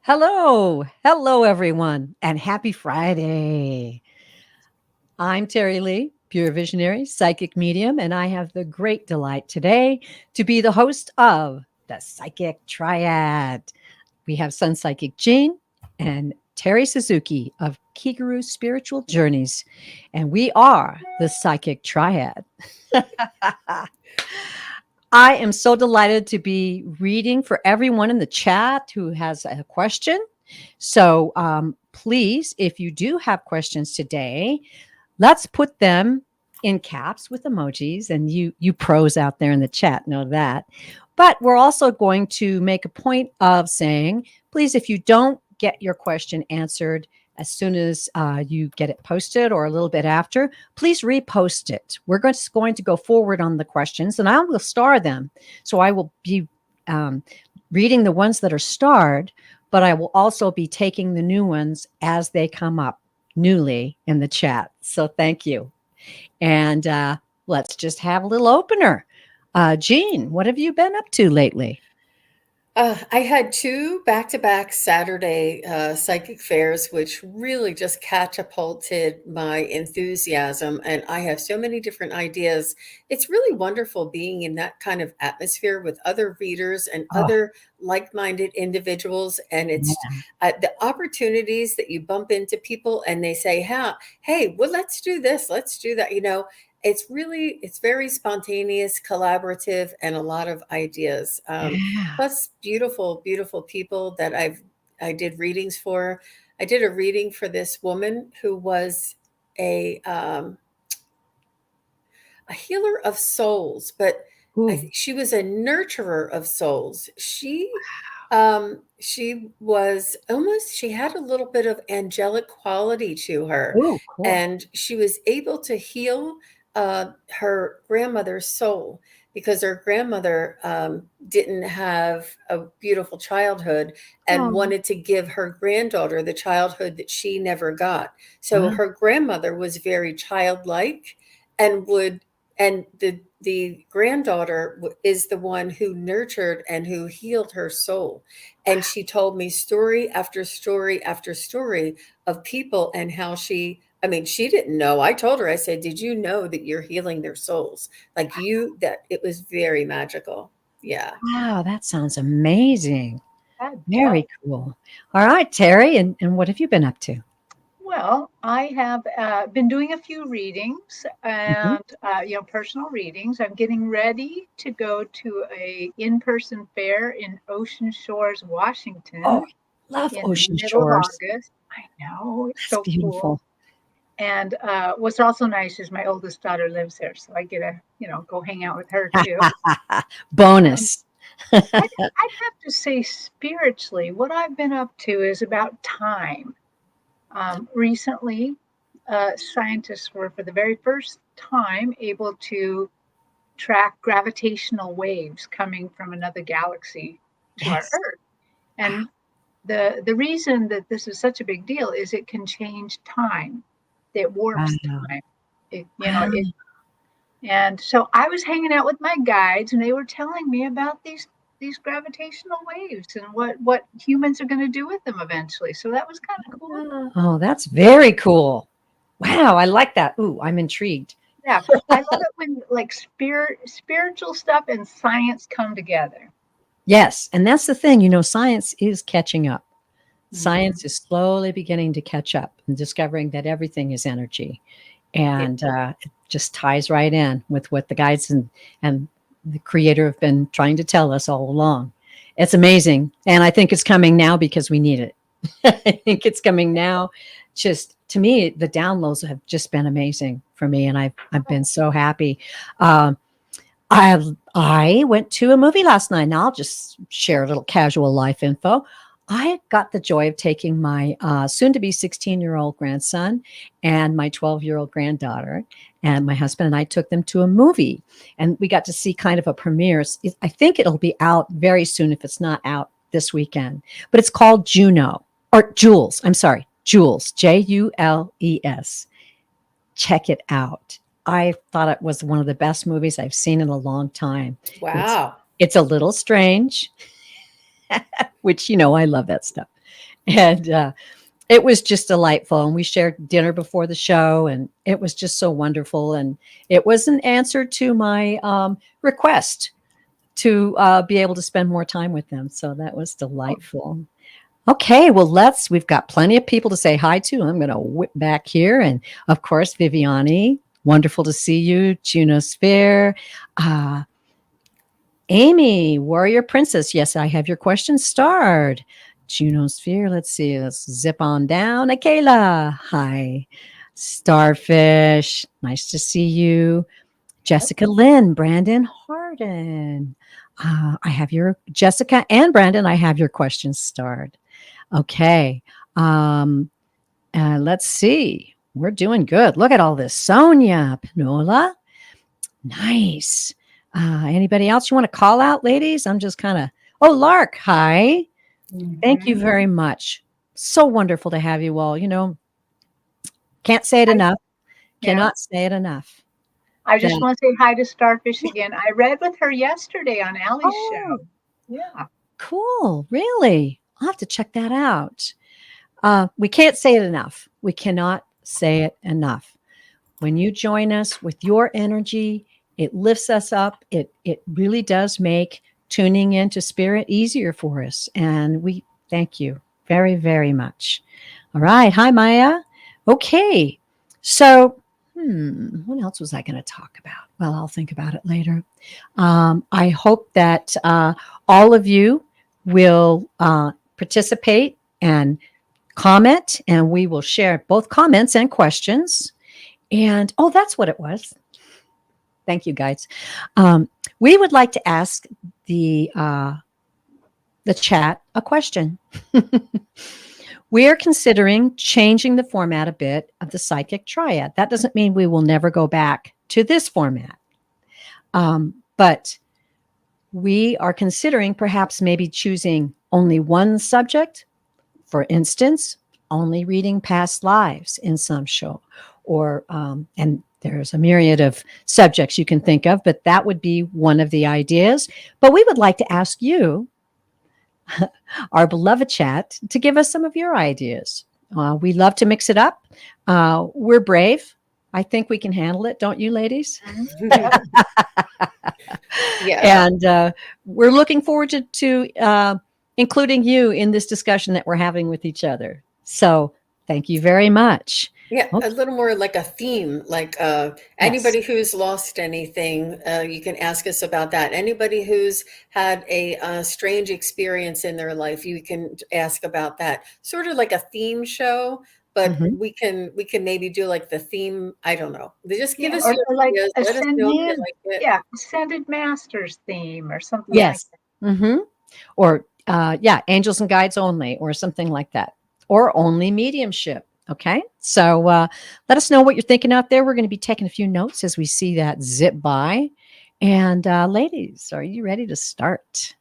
Hello, everyone, and happy Friday. I'm Terry Lee, pure visionary, psychic medium, and I have the great delight today to be the host of the Psychic Triad. We have Sun Psychic Jean and Terry Suzuki of Kigaru Spiritual Journeys, and we are the Psychic Triad. I am so delighted to be reading for everyone in the chat who has a question. So please, if you do have questions today, let's put them in caps with emojis. And you pros out there in the chat know that. But we're also going to make a point of saying, please, if you don't get your question answered as soon as you get it posted or a little bit after, please repost it. We're just going to go forward on the questions and I will star them. So I will be reading the ones that are starred, but I will also be taking the new ones as they come up newly in the chat. So thank you. And let's just have a little opener. Jean, what have you been up to lately? I had two back-to-back Saturday psychic fairs, which really just catapulted my enthusiasm. And I have so many different ideas. It's really wonderful being in that kind of atmosphere with other readers and Oh, other like-minded individuals. And it's yeah. the opportunities that you bump into people and they say, hey, well, let's do this, let's do that. It's very spontaneous, collaborative, and a lot of ideas. Yeah. Plus beautiful, beautiful people that I did readings for. I did a reading for this woman who was a um, a healer of souls, but I Ooh. think she was a nurturer of souls. She was almost, she had a little bit of angelic quality to her, Ooh, cool. and she was able to heal her grandmother's soul because her grandmother didn't have a beautiful childhood and Oh, wanted to give her granddaughter the childhood that she never got. So wow. her grandmother was very childlike and would and the granddaughter is the one who nurtured and who healed her soul. And she told me story after story after story of people and how she didn't know. I told her, I said, did you know that you're healing their souls? That it was very magical. Yeah. Wow, that sounds amazing. That Very does. cool. All right, Terry, and what have you been up to? Well, I have been doing a few readings Mhm. and personal readings. I'm getting ready to go to a in-person fair in Ocean Shores, Oh, Washington, love in the ocean middle of shores. August. I know it's That's so cool. beautiful. And what's also nice is my oldest daughter lives there, so I get to go hang out with her too. Um, Bonus. I'd have to say spiritually, what I've been up to is about time. Recently, scientists were, for the very first time, able to track gravitational waves coming from another galaxy to our Yes. Earth. Wow. And the reason that this is such a big deal is it can change time. It warps Wow. time. It. Wow. And so I was hanging out with my guides, and they were telling me about these gravitational waves and what humans are going to do with them eventually. So that was kind of cool. Oh, that's very cool. Wow, I like that. Ooh, I'm intrigued. Yeah, I love it when like spiritual stuff and science come together. Yes, and that's the thing, science is catching up. Mhm. Science is slowly beginning to catch up and discovering that everything is energy. It, And it just ties right in with what the guides and the creator have been trying to tell us all along. It's amazing. And I think it's coming now because we need it. I think it's coming now. Just to me, the downloads have just been amazing for me. And I've been so happy. Um, I went to a movie last night, and I'll just share a little casual life info. I got the joy of taking my soon-to-be 16-year-old grandson and my 12-year-old granddaughter, and my husband and I took them to a movie, and we got to see kind of a premiere. I think it'll be out very soon if it's not out this weekend, but it's called Juno or Jules. I'm sorry, Jules, Jules. Check it out. I thought it was one of the best movies I've seen in a long time. It's Wow. it's a little strange, which I love that stuff. And it was just delightful. And we shared dinner before the show, and it was just so wonderful. And it was an answer to my request to be able to spend more time with them. So that was delightful. Okay, well, we've got plenty of people to say hi to. I'm going to whip back here. And of course, Viviani, wonderful to see you. Junosphere, Amy, Warrior Princess. Yes, I have your question starred. Junosphere, let's see. Let's zip on down. Akela, hi. Starfish, nice to see you. Jessica Lynn, Brandon Harden. I have your Jessica and Brandon. I have your questions starred. Okay. Let's see. We're doing good. Look at all this. Sonia, Pinola. Nice. Anybody else you want to call out, ladies? I'm just kind of, Lark. Hi. Thank you very much. So wonderful to have you all. Can't say it enough. Cannot say it enough. I just want to say hi to Starfish again. I read with her yesterday on Allie's show. Yeah. Cool. Really? I'll have to check that out. We can't say it enough. We cannot say it enough. When you join us with your energy, it lifts us up. It really does make tuning into spirit easier for us. And we thank you very, very much. All right. Hi, Maya. Okay. So, what else was I going to talk about? Well, I'll think about it later. I hope that all of you will participate and comment, and we will share both comments and questions. And that's what it was. Thank you, guys. We would like to ask the chat a question. We are considering changing the format a bit of the Psychic Triad. That doesn't mean we will never go back to this format. But we are considering perhaps maybe choosing only one subject. For instance, only reading past lives in some show, or and there's a myriad of subjects you can think of, but that would be one of the ideas. But we would like to ask you, our beloved chat, to give us some of your ideas. We love to mix it up. We're brave. I think we can handle it. Don't you, ladies? Yeah. And we're looking forward to including you in this discussion that we're having with each other. So thank you very much. Yeah, a little more like a theme, like anybody who's lost anything, you can ask us about that. Anybody who's had a strange experience in their life, you can ask about that. Sort of like a theme show, but we can maybe do like the theme. I don't know. They just give us your like ideas. Let us know if you like it. Yeah, Ascended Masters theme or something like that. Or Angels and Guides only, or something like that, or only mediumship. Okay, so let us know what you're thinking out there. We're going to be taking a few notes as we see that zip by. And ladies, are you ready to start?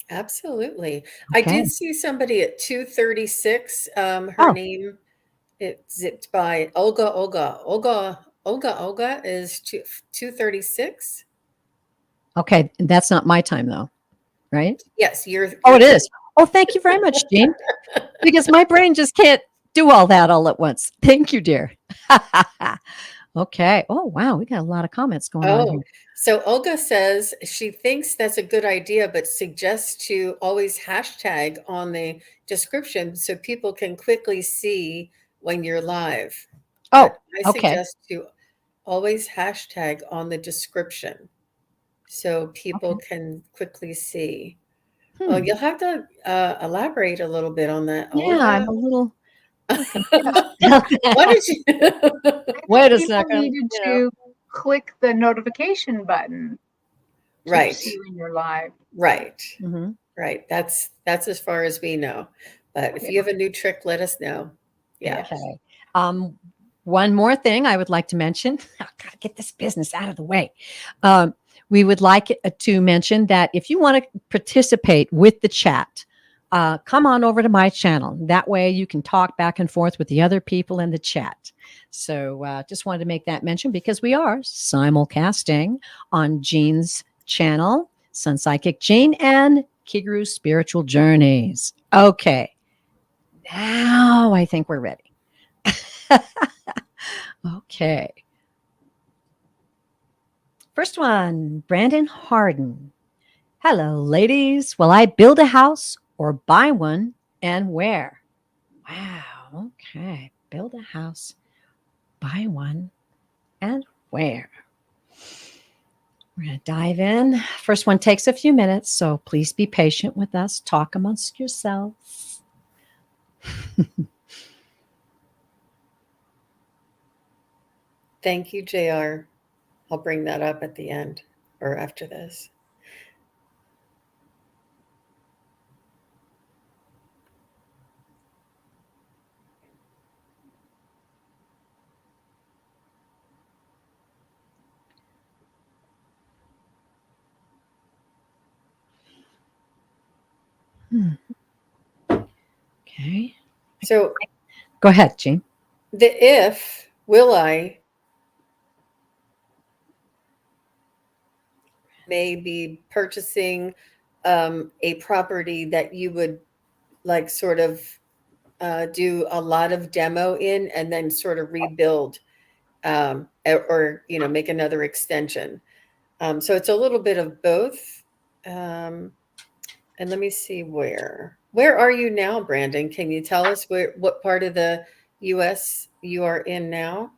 Absolutely. Okay. I did see somebody at 236. Her name, it zipped by. Olga is 236. Okay, that's not my time though, right? Yes, it is. Oh, thank you very much, Jean. Because my brain just can't do all that all at once. Thank you, dear. Okay. Oh, wow. We got a lot of comments going on here. So Olga says she thinks that's a good idea, but suggests to always hashtag on the description so people can quickly see when you're live. Oh, I suggest to always hashtag on the description so people can quickly see. Oh, you'll have to elaborate a little bit on that. Yeah, Olga. I'm a little. What did you? Wait a second. Needed to click the notification button. Right. See when you're live. Right. Right. That's as far as we know. But if you have a new trick, let us know. Yeah. Okay. One more thing I would like to mention. I've got to get this business out of the way. We would like to mention that if you want to participate with the chat, come on over to my channel. That way you can talk back and forth with the other people in the chat. So just wanted to make that mention because we are simulcasting on Jean's channel, Sun Psychic Jean and Kigaru Spiritual Journeys. Okay, Now I think we're ready. Okay. First one, Brandon Harden. Hello, ladies. Will I build a house or buy one, and where? Wow. Okay. Build a house, buy one, and where? We're going to dive in. First one takes a few minutes, so please be patient with us. Talk amongst yourselves. Thank you, JR. I'll bring that up at the end or after this. Okay. So Go ahead, Jean. the if, will I, may be purchasing a property that you would like sort of do a lot of demo in and then sort of rebuild or make another extension. So it's a little bit of both. And let me see where are you now, Brandon? Can you tell us what part of the US you are in now?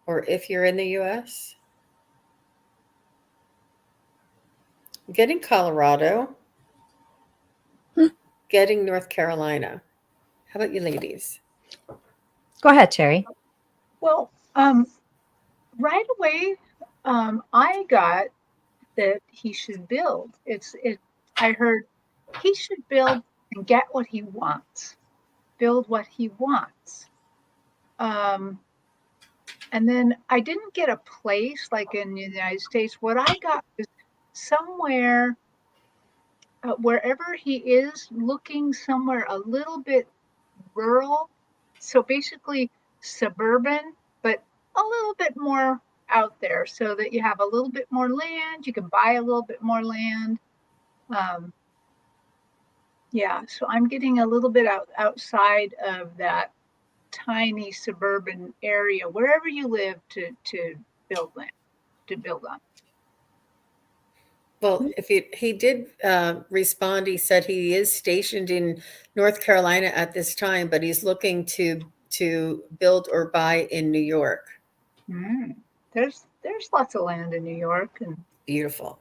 Or if you're in the US? Getting Colorado, getting North Carolina. How about you ladies? Go ahead, Terry. Well, right away, I got that he should build. I heard he should build and get what he wants. Build what he wants. And then I didn't get a place like in the United States. What I got was somewhere, wherever he is, looking somewhere a little bit rural. So basically suburban, but a little bit more out there so that you have a little bit more land. You can buy a little bit more land. Um, yeah, so I'm getting a little bit outside of that tiny suburban area, wherever you live, to build land, to build on. Well, if he did respond, he said he is stationed in North Carolina at this time, but he's looking to build or buy in New York. Mm. There's lots of land in New York, and Beautiful.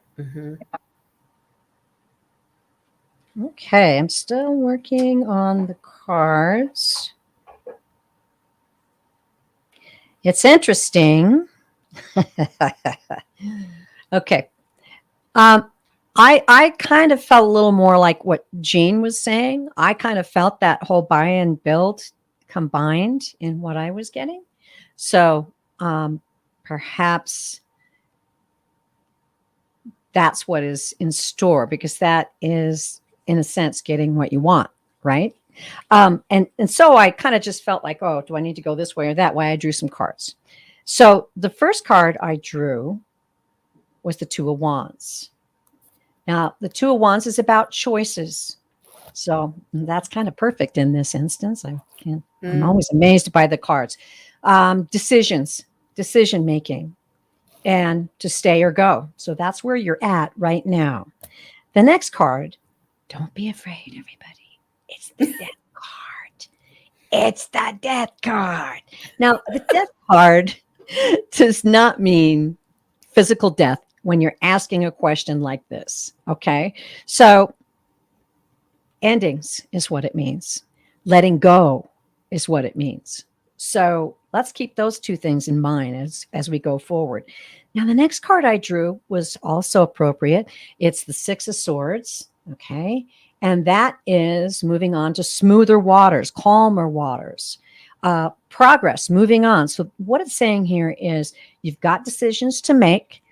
Okay, I'm still working on the cards. It's interesting. Okay. I kind of felt a little more like what Jean was saying. I kind of felt that whole buy and build combined in what I was getting. So perhaps that's what is in store, because that is, in a sense, getting what you want, right? And so I kind of just felt like, oh, do I need to go this way or that way? I drew some cards. So the first card I drew was the Two of Wands. Now, the Two of Wands is about choices. So that's kind of perfect in this instance. I'm always amazed by the cards. Decisions, decision making, and to stay or go. So that's where you're at right now. The next card, don't be afraid, everybody. It's the Death card. It's the Death card. Now, the Death card does not mean physical death when you're asking a question like this. Okay. So endings is what it means. Letting go is what it means. So let's keep those two things in mind as we go forward. Now, the next card I drew was also appropriate. It's the Six of Swords. Okay. And that is moving on to smoother waters, calmer waters, progress, moving on. So what it's saying here is you've got decisions to make.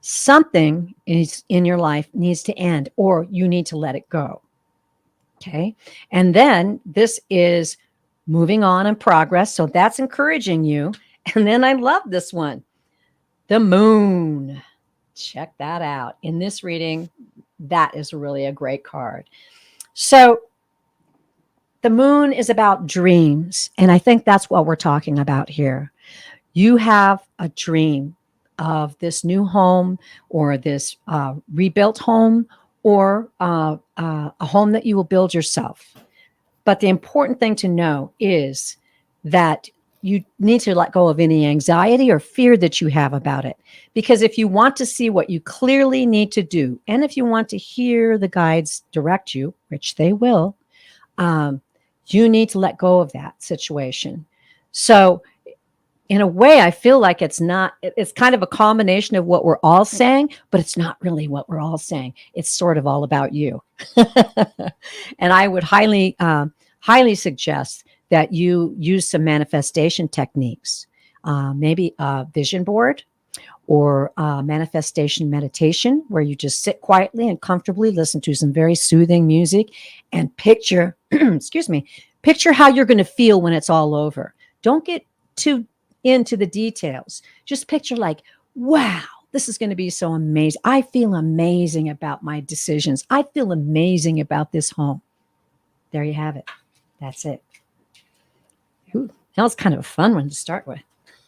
Something is in your life needs to end, or you need to let it go. Okay. And then this is moving on and progress. So that's encouraging you. And then I love this one, the Moon. Check that out. In this reading, that is really a great card. So the moon is about dreams. And I think that's what we're talking about here. You have a dream of this new home or this rebuilt home or a home that you will build yourself. But the important thing to know is that you need to let go of any anxiety or fear that you have about it. Because if you want to see what you clearly need to do, and if you want to hear the guides direct you, which they will, um, you need to let go of that situation. So, in a way, I feel like it's kind of a combination of what we're all saying, but it's not really what we're all saying. It's sort of all about you. And I would highly suggest that you use some manifestation techniques, maybe a vision board or manifestation meditation, where you just sit quietly and comfortably, listen to some very soothing music, and picture, excuse me, picture how you're going to feel when it's all over. Don't get too into the details. Just picture like, wow, this is going to be so amazing. I feel amazing about my decisions. I feel amazing about this home. There you have it. That's it. Ooh, that was kind of a fun one to start with.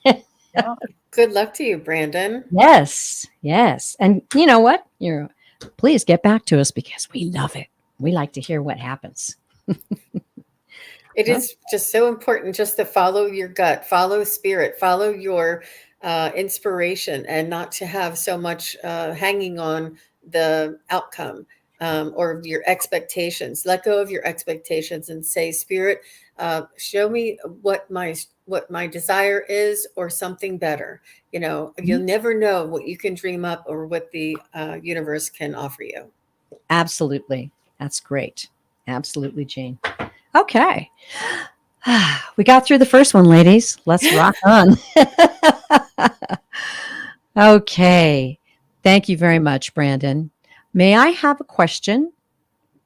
Yeah. Good luck to you, Brandon. Yes, yes. And you know what? Please get back to us because we love it. We like to hear what happens. It is just so important just to follow your gut, follow spirit, follow your inspiration, and not to have so much hanging on the outcome or your expectations. Let go of your expectations and say, Spirit, show me what my desire is, or something better. You'll never know what you can dream up or what the universe can offer you. Absolutely. That's great. Absolutely, Jean. Okay. We got through the first one, ladies. Let's rock on. Okay. Thank you very much, Brandon. May I have a question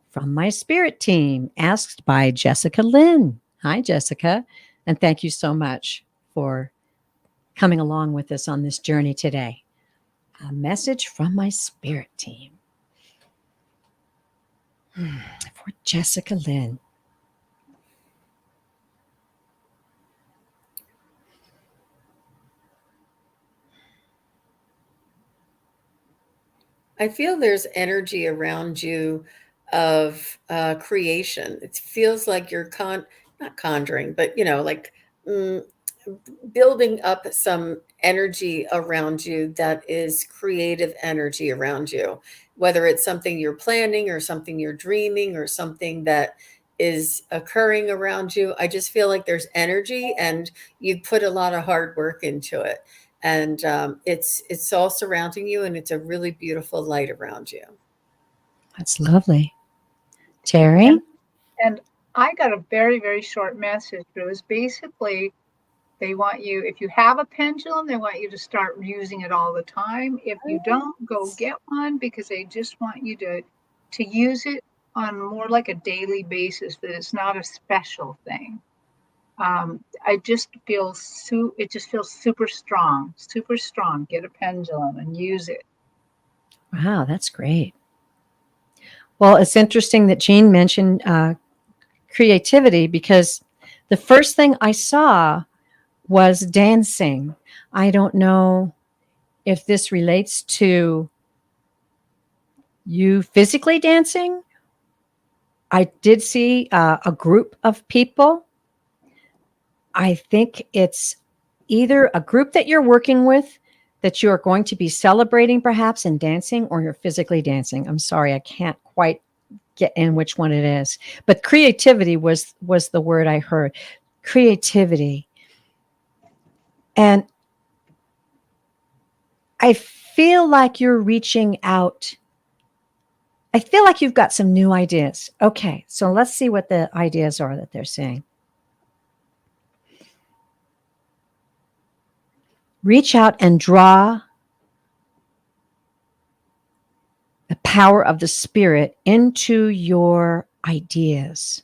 from my spirit team asked by Jessica Lynn? Hi, Jessica. And thank you so much for coming along with us on this journey today. A message from my spirit team for Jessica Lynn. I feel there's energy around you of creation. It feels like you're not conjuring, but like mm, building up some energy around you that is creative energy around you, whether it's something you're planning or something you're dreaming or something that is occurring around you. I just feel like there's energy, and you put a lot of hard work into it, and it's all surrounding you, and it's a really beautiful light around you. That's lovely. Terry? And I got a very, very short message, but it was basically they want you, if you have a pendulum, they want you to start using it all the time. If you don't, go get one, because they just want you to use it on more like a daily basis, that it's not a special thing. I just feel it just feels super strong, super strong. Get a pendulum and use it. Wow, that's great. Well, it's interesting that Jean mentioned creativity, because the first thing I saw was dancing. I don't know if this relates to you physically dancing. I did see a group of people. I think it's either a group that you're working with that you are going to be celebrating perhaps and dancing, or you're physically dancing. I'm sorry, I can't quite get in which one it is. But creativity was the word I heard. Creativity. And I feel like you're reaching out. I feel like you've got some new ideas. Okay, so let's see what the ideas are that they're saying. Reach out and draw the power of the spirit into your ideas.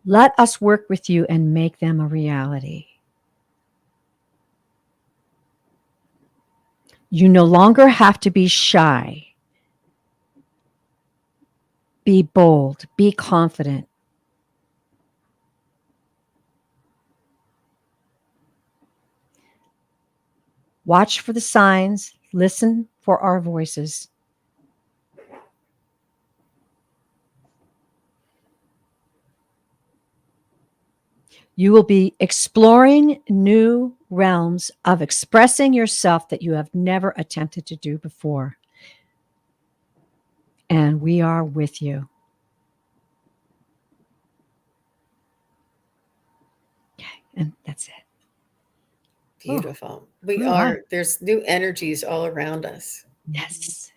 Let us work with you and make them a reality. You no longer have to be shy. Be bold, be confident, Watch for the signs. Listen for our voices. You will be exploring new realms of expressing yourself that you have never attempted to do before. And we are with you. Okay, and that's it. Beautiful. We all right. are, there's new energies all around us. Yes,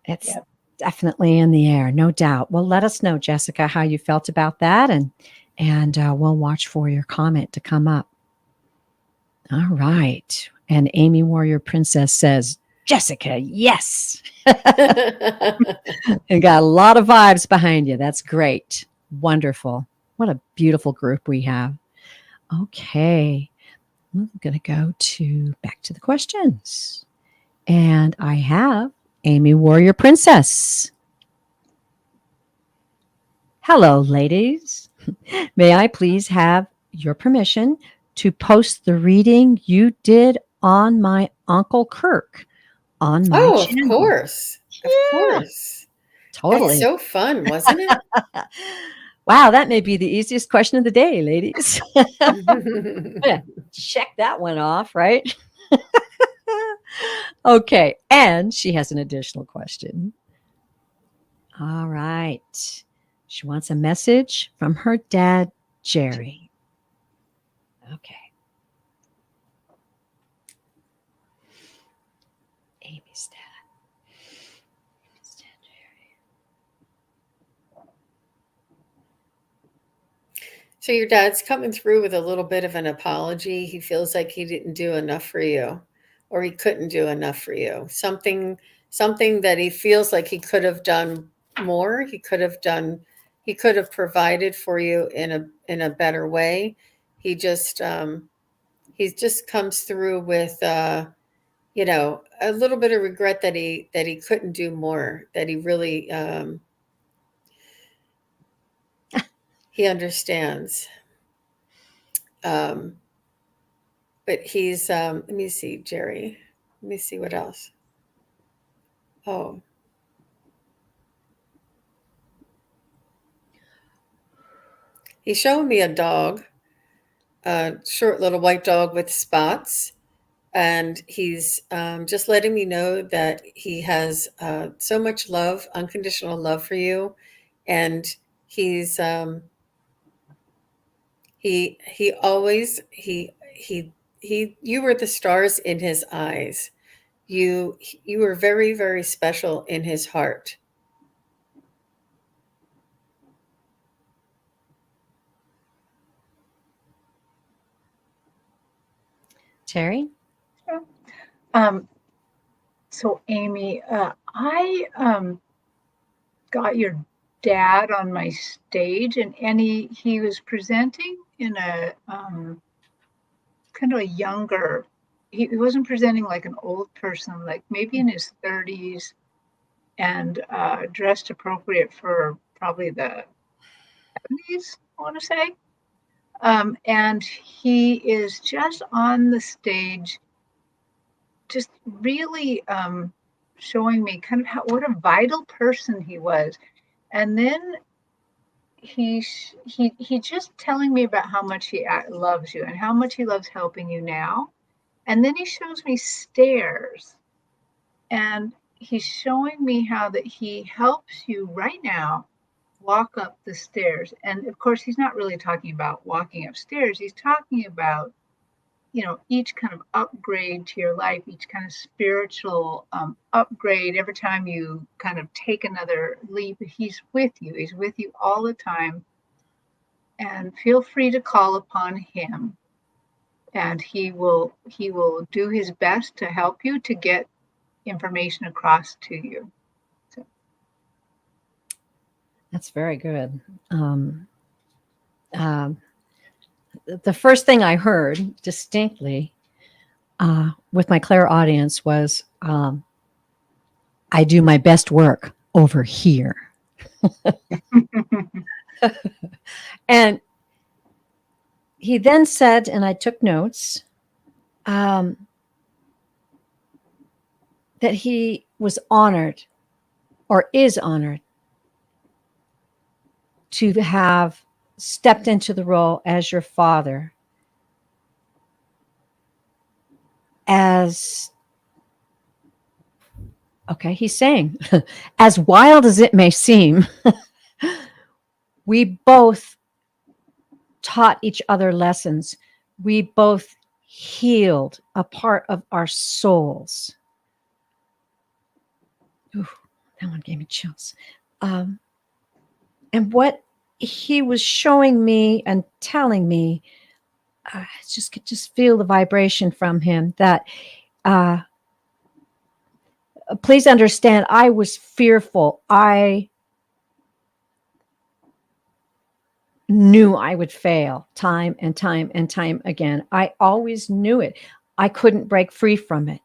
it's Yep. definitely in the air, no doubt. Well, let us know, Jessica, how you felt about that, and we'll watch for your comment to come up. All right. And Amy Warrior Princess says, Jessica, yes. And got a lot of vibes behind you. That's great. Wonderful. What a beautiful group we have. Okay. I'm going to go back to the questions. And I have Amy Warrior Princess. Hello, ladies. May I please have your permission to post the reading you did on my Uncle Kirk on my Oh, of channel? course. Of course. Totally. That's so fun, wasn't it? Wow, that may be the easiest question of the day, ladies. Yeah, check that one off, right? Okay, and she has an additional question. All right. She wants a message from her dad, Jerry. Okay. Amy's dad. Amy's dad, Jerry. So your dad's coming through with a little bit of an apology. He feels like he didn't do enough for you, or he couldn't do enough for you. Something that he feels like he could have done more. He could have provided for you in a better way. He just comes through with a little bit of regret that he couldn't do more, that he really he understands. Um, but he's let me see, Jerry. Let me see what else. Oh, he's showing me a dog, a short little white dog with spots, and he's just letting me know that he has so much love, unconditional love for you, and he's he always he you were the stars in his eyes. You were very, very special in his heart. Terry? Um, so Amy, I got your dad on my stage, and he was presenting in a kind of a younger. He wasn't presenting like an old person, like maybe in his 30s, and dressed appropriate for probably the 70s, I want to say. And he is just on the stage, just really showing me kind of what a vital person he was. And then he just telling me about how much he loves you and how much he loves helping you now. And then he shows me stairs, and he's showing me how that he helps you right now walk up the stairs. And of course, he's not really talking about walking upstairs. He's talking about, each kind of upgrade to your life, each kind of spiritual upgrade. Every time you kind of take another leap, he's with you. He's with you all the time. And feel free to call upon him. And he will do his best to help you to get information across to you. So. That's very good. The first thing I heard distinctly with my clairaudience was, I do my best work over here. And he then said, and I took notes, that he was honored or is honored to have stepped into the role as your father, as okay, he's saying, as wild as it may seem, we both taught each other lessons. We both healed a part of our souls. Ooh, that one gave me chills. And what he was showing me and telling me, I just could just feel the vibration from him that, uh, please understand, I was fearful. I knew I would fail time and time and time again. I always knew it. I couldn't break free from it.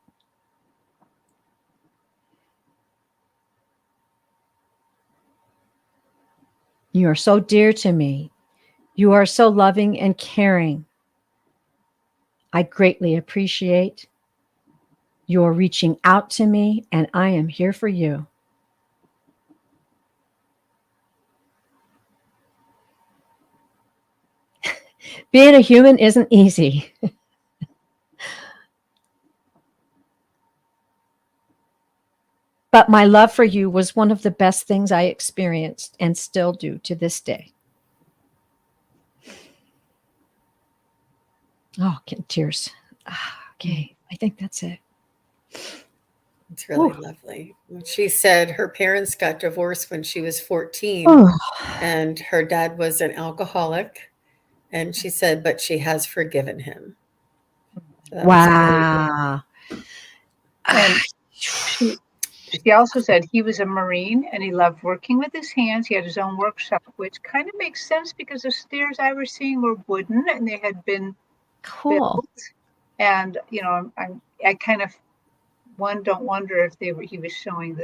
You are so dear to me. You are so loving and caring. I greatly appreciate your reaching out to me, and I am here for you. Being a human isn't easy. But my love for you was one of the best things I experienced and still do to this day. Oh, getting tears. Okay, I think that's it. It's really Ooh. lovely. She said her parents got divorced when she was 14, Oh, and her dad was an alcoholic. And she said, but she has forgiven him. So that was really wow. And she also said he was a Marine and he loved working with his hands. He had his own workshop, which kind of makes sense because the stairs I was seeing were wooden and they had been Cool. built. And I kind of don't wonder if he was showing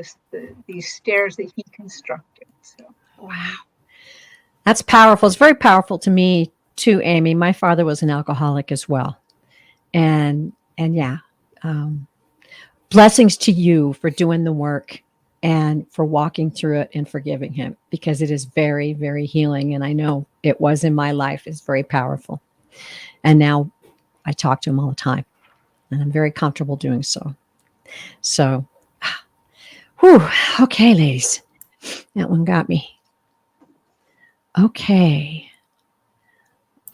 these stairs that he constructed. So Wow. That's powerful. It's very powerful to me too, Amy. My father was an alcoholic as well. And yeah, blessings to you for doing the work and for walking through it and forgiving him, because it is very, very healing. And I know it was in my life. It's very powerful. And now I talk to him all the time, and I'm very comfortable doing so. So, whew, okay, ladies, that one got me. Okay.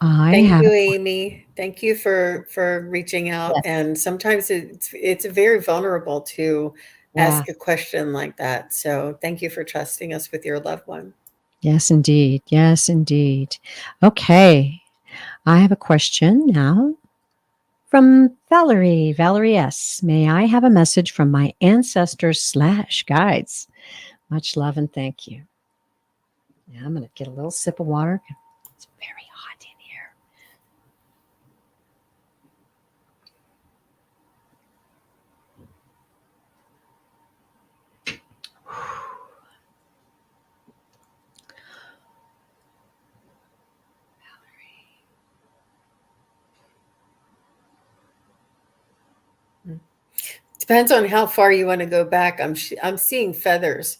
Thank you, Amy. Thank you for reaching out. Yes. And sometimes it's very vulnerable to ask a question like that. So thank you for trusting us with your loved one. Yes, indeed. Yes, indeed. Okay. I have a question now from Valerie. Valerie S. May I have a message from my ancestors / guides? Much love and thank you. Now I'm going to get a little sip of water. It's very hot in here. Depends on how far you want to go back. I'm seeing feathers.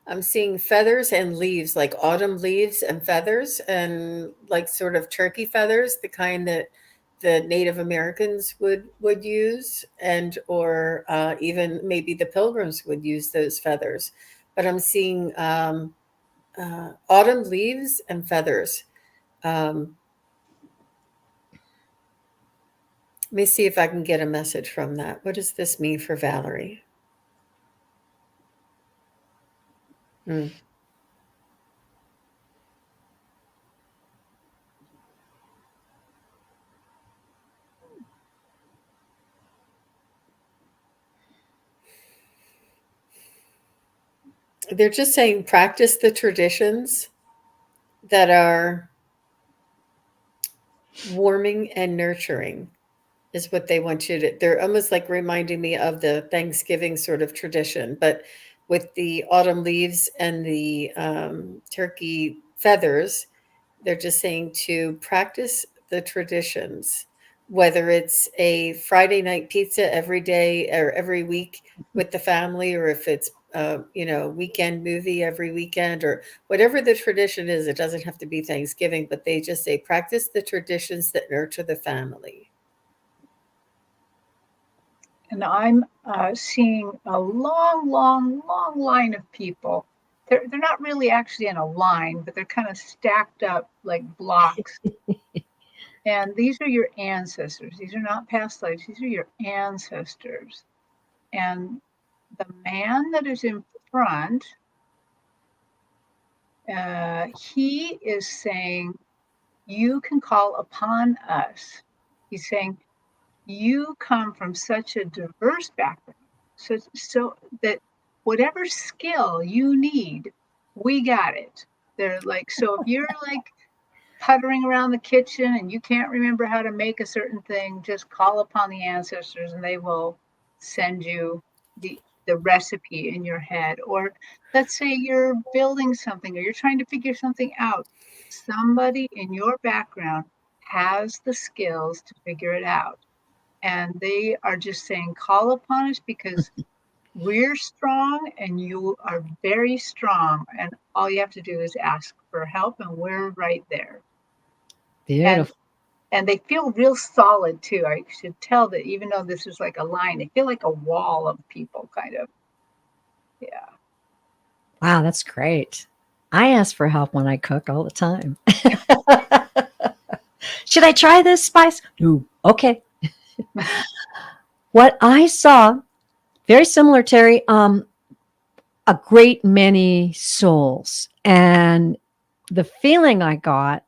I'm seeing feathers and leaves, like autumn leaves and feathers, and like sort of turkey feathers, the kind that the Native Americans would use, and or even maybe the Pilgrims would use those feathers. But I'm seeing autumn leaves and feathers. Let me see if I can get a message from that. What does this mean for Valerie? They're just saying practice the traditions that are warming and nurturing is what they want you to. They're almost like reminding me of the Thanksgiving sort of tradition, but with the autumn leaves and the turkey feathers, they're just saying to practice the traditions, whether it's a Friday night pizza every day or every week with the family, or if it's weekend movie every weekend, or whatever the tradition is. It doesn't have to be Thanksgiving, but they just say practice the traditions that nurture the family. And I'm seeing a long, long, long line of people. They're not really actually in a line, but they're kind of stacked up like blocks. And these are your ancestors. These are not past lives. These are your ancestors. And the man that is in front, he is saying, you can call upon us. He's saying, you come from such a diverse background, so that whatever skill you need, we got it. They're like, so if you're like puttering around the kitchen and you can't remember how to make a certain thing, just call upon the ancestors and they will send you the recipe in your head. Or let's say you're building something or you're trying to figure something out. Somebody in your background has the skills to figure it out. And they are just saying, call upon us because we're strong and you are very strong. And all you have to do is ask for help, and we're right there. Beautiful. And they feel real solid too. I should tell that even though this is like a line, they feel like a wall of people, kind of. Yeah. Wow, that's great. I ask for help when I cook all the time. Should I try this spice? No. Okay. What I saw, very similar, Terry, a great many souls. And the feeling I got,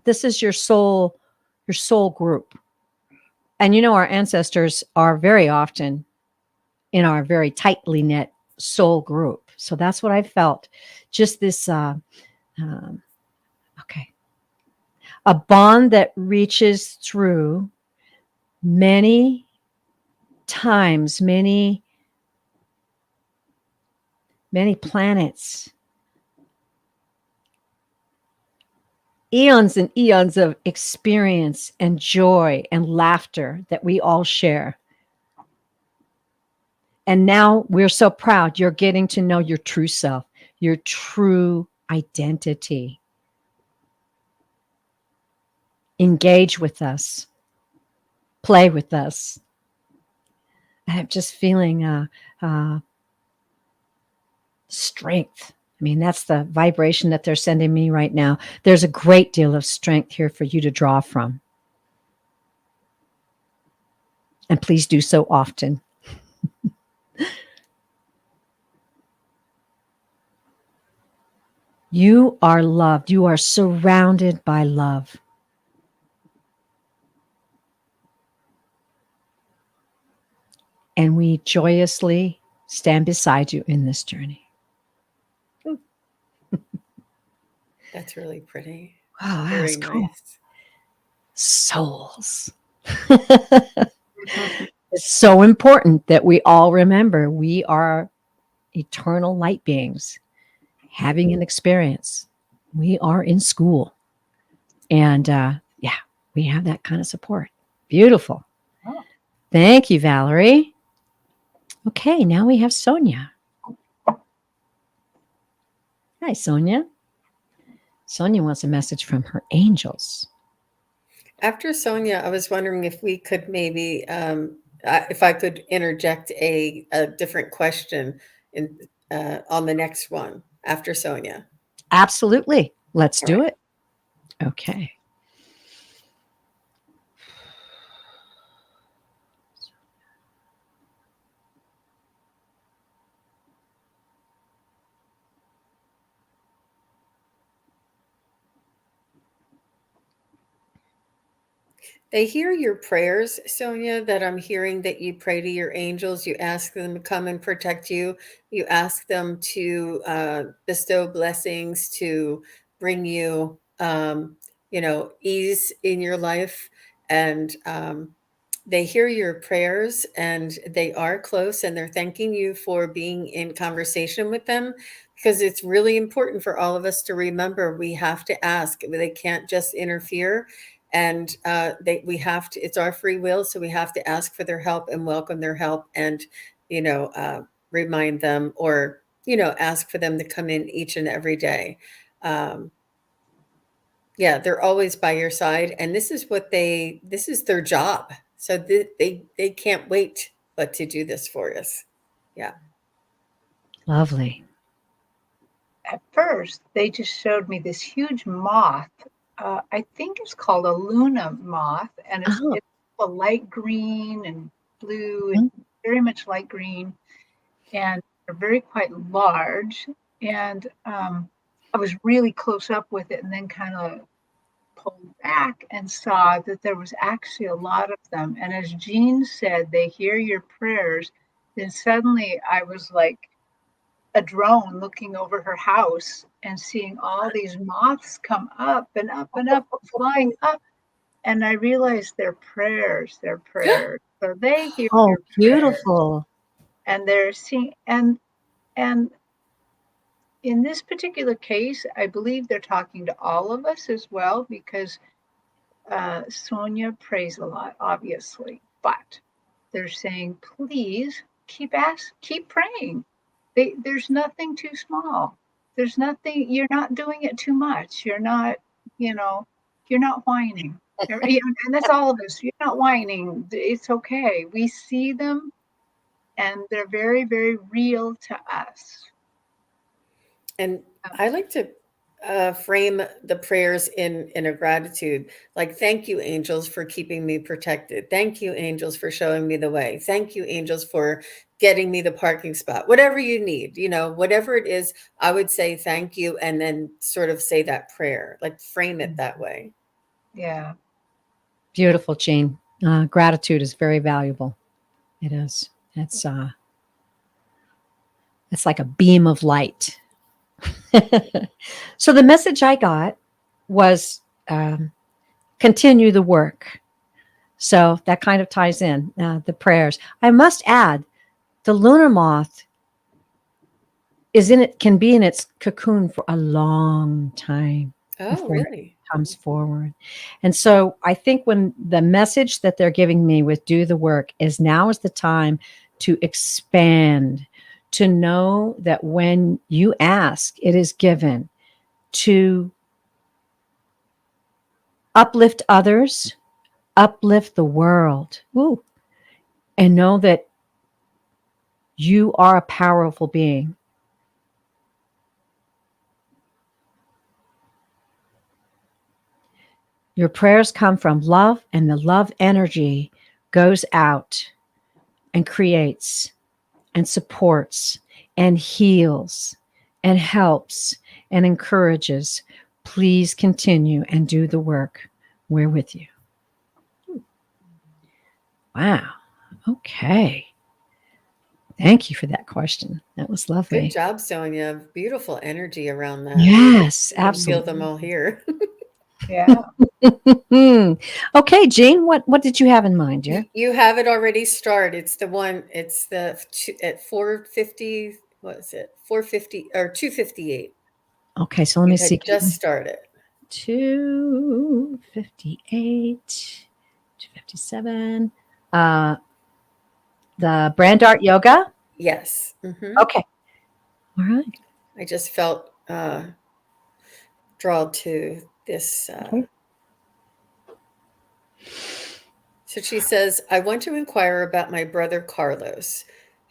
this is your soul group. And our ancestors are very often in our very tightly knit soul group. So that's what I felt. Just this, okay, a bond that reaches through many times, many planets, eons and eons of experience and joy and laughter that we all share. And now we're so proud you're getting to know your true self, your true identity. Engage with us, play with us. I'm just feeling strength. I mean, that's the vibration that they're sending me right now. There's a great deal of strength here for you to draw from. And please do so often. You are loved. You are surrounded by love. And we joyously stand beside you in this journey. That's really pretty. Wow, Very that's cool. nice. Souls. It's so important that we all remember we are eternal light beings having an experience. We are in school. And we have that kind of support. Beautiful. Oh. Thank you, Valerie. Okay, now we have Sonia. Hi, Sonia. Sonia wants a message from her angels. After Sonia, I was wondering if we could maybe, if I could interject a different question on the next one after Sonia. Absolutely. Let's do it. Okay. They hear your prayers, Sonia, that I'm hearing that you pray to your angels. You ask them to come and protect you. You ask them to bestow blessings, to bring you, ease in your life. And they hear your prayers and they are close and they're thanking you for being in conversation with them, because it's really important for all of us to remember we have to ask. They can't just interfere. and we have to. It's our free will, so we have to ask for their help and welcome their help, and you know, remind them, or ask for them to come in each and every day. Um, yeah, they're always by your side, and this is their job. So they can't wait but to do this for us. Yeah. Lovely. At first, they just showed me this huge moth. I think it's called a Luna moth, and Oh, it's a light green and blue and mhm. very much light green, and they're very quite large. And I was really close up with it, and then kind of pulled back and saw that there was actually a lot of them. And as Jean said, they hear your prayers. Then suddenly I was like a drone looking over her house and seeing all these moths come up and up and up, flying up. And I realized their prayers, their prayers. So they hear Oh, your prayers, beautiful. and they're seeing, and in this particular case, I believe they're talking to all of us as well, because Sonia prays a lot, obviously, but they're saying, please keep praying. There's nothing too small. There's nothing. You're not doing it too much. You're not, you know, you're not whining. And that's all of us. You're not whining. It's okay. We see them, and they're very, very real to us. And I like to frame the prayers in a gratitude, like, thank you, angels, for keeping me protected. Thank you, angels, for showing me the way. Thank you, angels, for getting me the parking spot. Whatever you need, whatever it is, I would say thank you, and then sort of say that prayer, like frame it that way. Yeah. Beautiful, Jean. Gratitude is very valuable. It is. It's like a beam of light. So the message I got was continue the work. So that kind of ties in the prayers. I must add, the lunar moth can be in its cocoon for a long time Oh, before it really? comes forward. And so I think when the message that they're giving me with do the work is now is the time to expand, to know that when you ask, it is given, to uplift others, uplift the world. Ooh, and know that you are a powerful being. Your prayers come from love, and the love energy goes out and creates and supports and heals and helps and encourages. Please continue and do the work. We're with you. Wow. Okay. Thank you for that question. That was Good lovely. job, Sonia. Beautiful energy around that. Yes, I can feel them absolutely. all here. Yeah. Okay, Jean, what did you have in mind, dear? You have it already started. It's the one. It's at 4:50. What is it? 4:50 or 2:58. Okay, so let You me had see. just started. 258, 257. Uh, the brand art yoga. Yes. Okay. All right. I just felt drawn to this. Okay. So she says, I want to inquire about my brother Carlos,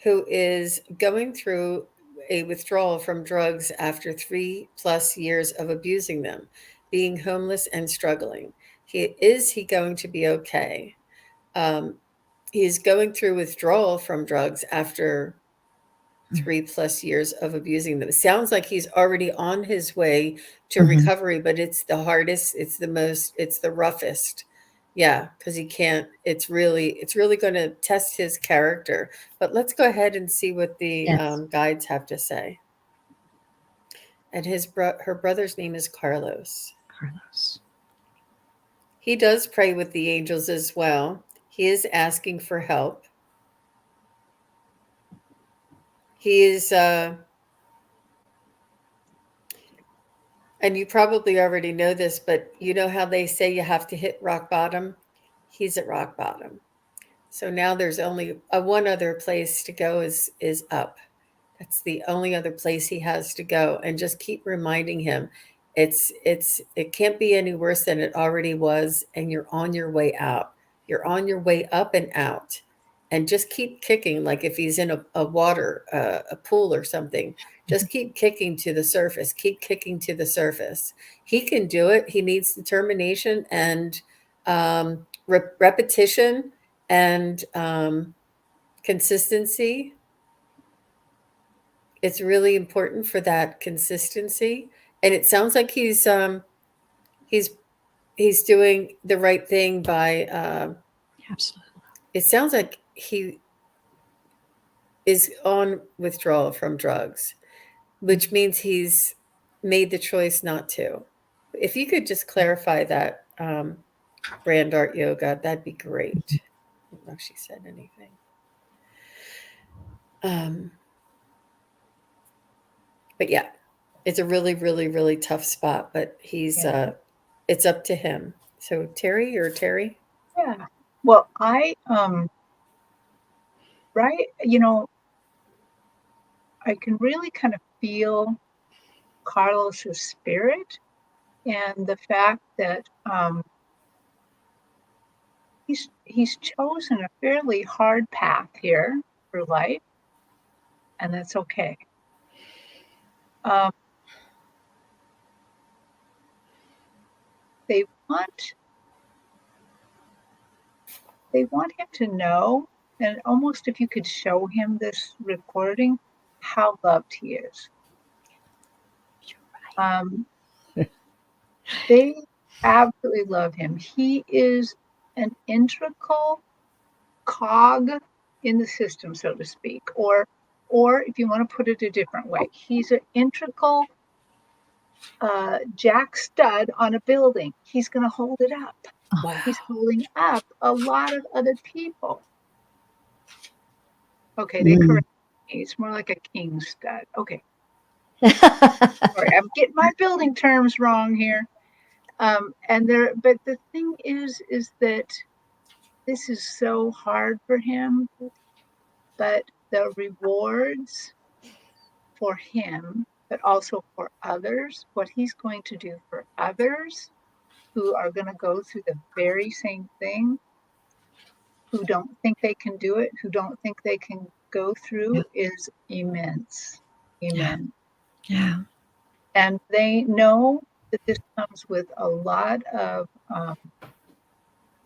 who is going through a withdrawal from drugs after 3+ years of abusing them, being homeless and struggling. Is he going to be okay? He's going through withdrawal from drugs after 3+ years of abusing them. It sounds like he's already on his way to Mhm. recovery, but it's the hardest, it's the roughest. Yeah, because he can't, it's really going to test his character. But let's go ahead and see what the Yes, guides have to say. And her brother's name is Carlos. Carlos. He does pray with the angels as well. He is asking for help. He is And you probably already know this, but you know how they say you have to hit rock bottom? He's at rock bottom. So now there's only one other place to go is up. That's the only other place he has to go, and just keep reminding him it can't be any worse than it already was, and you're on your way out. You're on your way up and out. And just keep kicking, like if he's in a water, a pool or something, just keep kicking to the surface, keep kicking to the surface. He can do it. He needs determination and repetition and consistency. It's really important for that consistency. And it sounds like he's he's doing the right thing by Absolutely. it sounds like he is on withdrawal from drugs, which means he's made the choice not to. If you could just clarify that, brand art yoga, that'd be great. I don't know if she said anything. But yeah, it's a really, really, really tough spot, but he's Yeah. it's up to him. So Terry? Yeah. Well, right, I can really kind of feel Carlos's spirit and the fact that he's chosen a fairly hard path here for life, and that's okay. Um, they want him to know, and almost if you could show him this recording, how loved he is. They absolutely love him. He is an integral cog in the system, so to speak, or if you want to put it a different way, he's an integral jack stud on a building. He's going to hold it up. Wow. He's holding up a lot of other people. Okay, they correct me. It's more like a king stud. Okay. Sorry, I'm getting my building terms wrong here. But the thing is that this is so hard for him, but the rewards for him, but also for others, what he's going to do for others who are going to go through the very same thing, who don't think they can do it, who don't think they can go through, is immense. Amen. Yeah. And they know that this comes with a lot of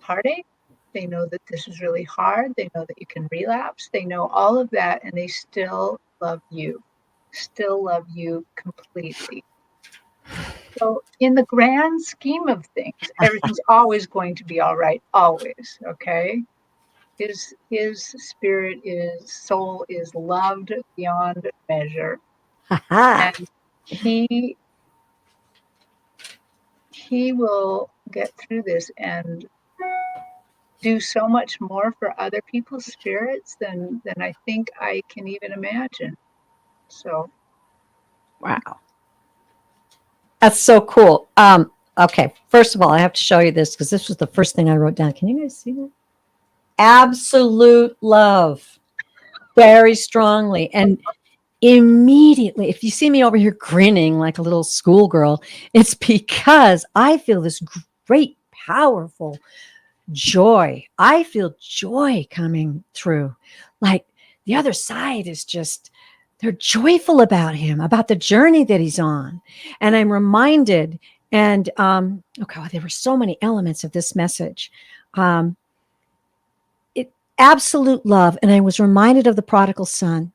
heartache. They know that this is really hard. They know that you can relapse. They know all of that, and they still love you completely. So in the grand scheme of things, everything's always going to be all right, always, okay? His soul is loved beyond measure. And he will get through this and do so much more for other people's spirits than I think I can even imagine. So Wow. That's so cool. Okay. First of all, I have to show you this because this was the first thing I wrote down. Can you guys see that? Absolute love. Very strongly. And immediately, if you see me over here grinning like a little schoolgirl, it's because I feel this great, powerful joy. I feel joy coming through. Like the other side is just, they're joyful about him, about the journey that he's on. And I'm reminded, and there were so many elements of this message. Absolute love. And I was reminded of the prodigal son.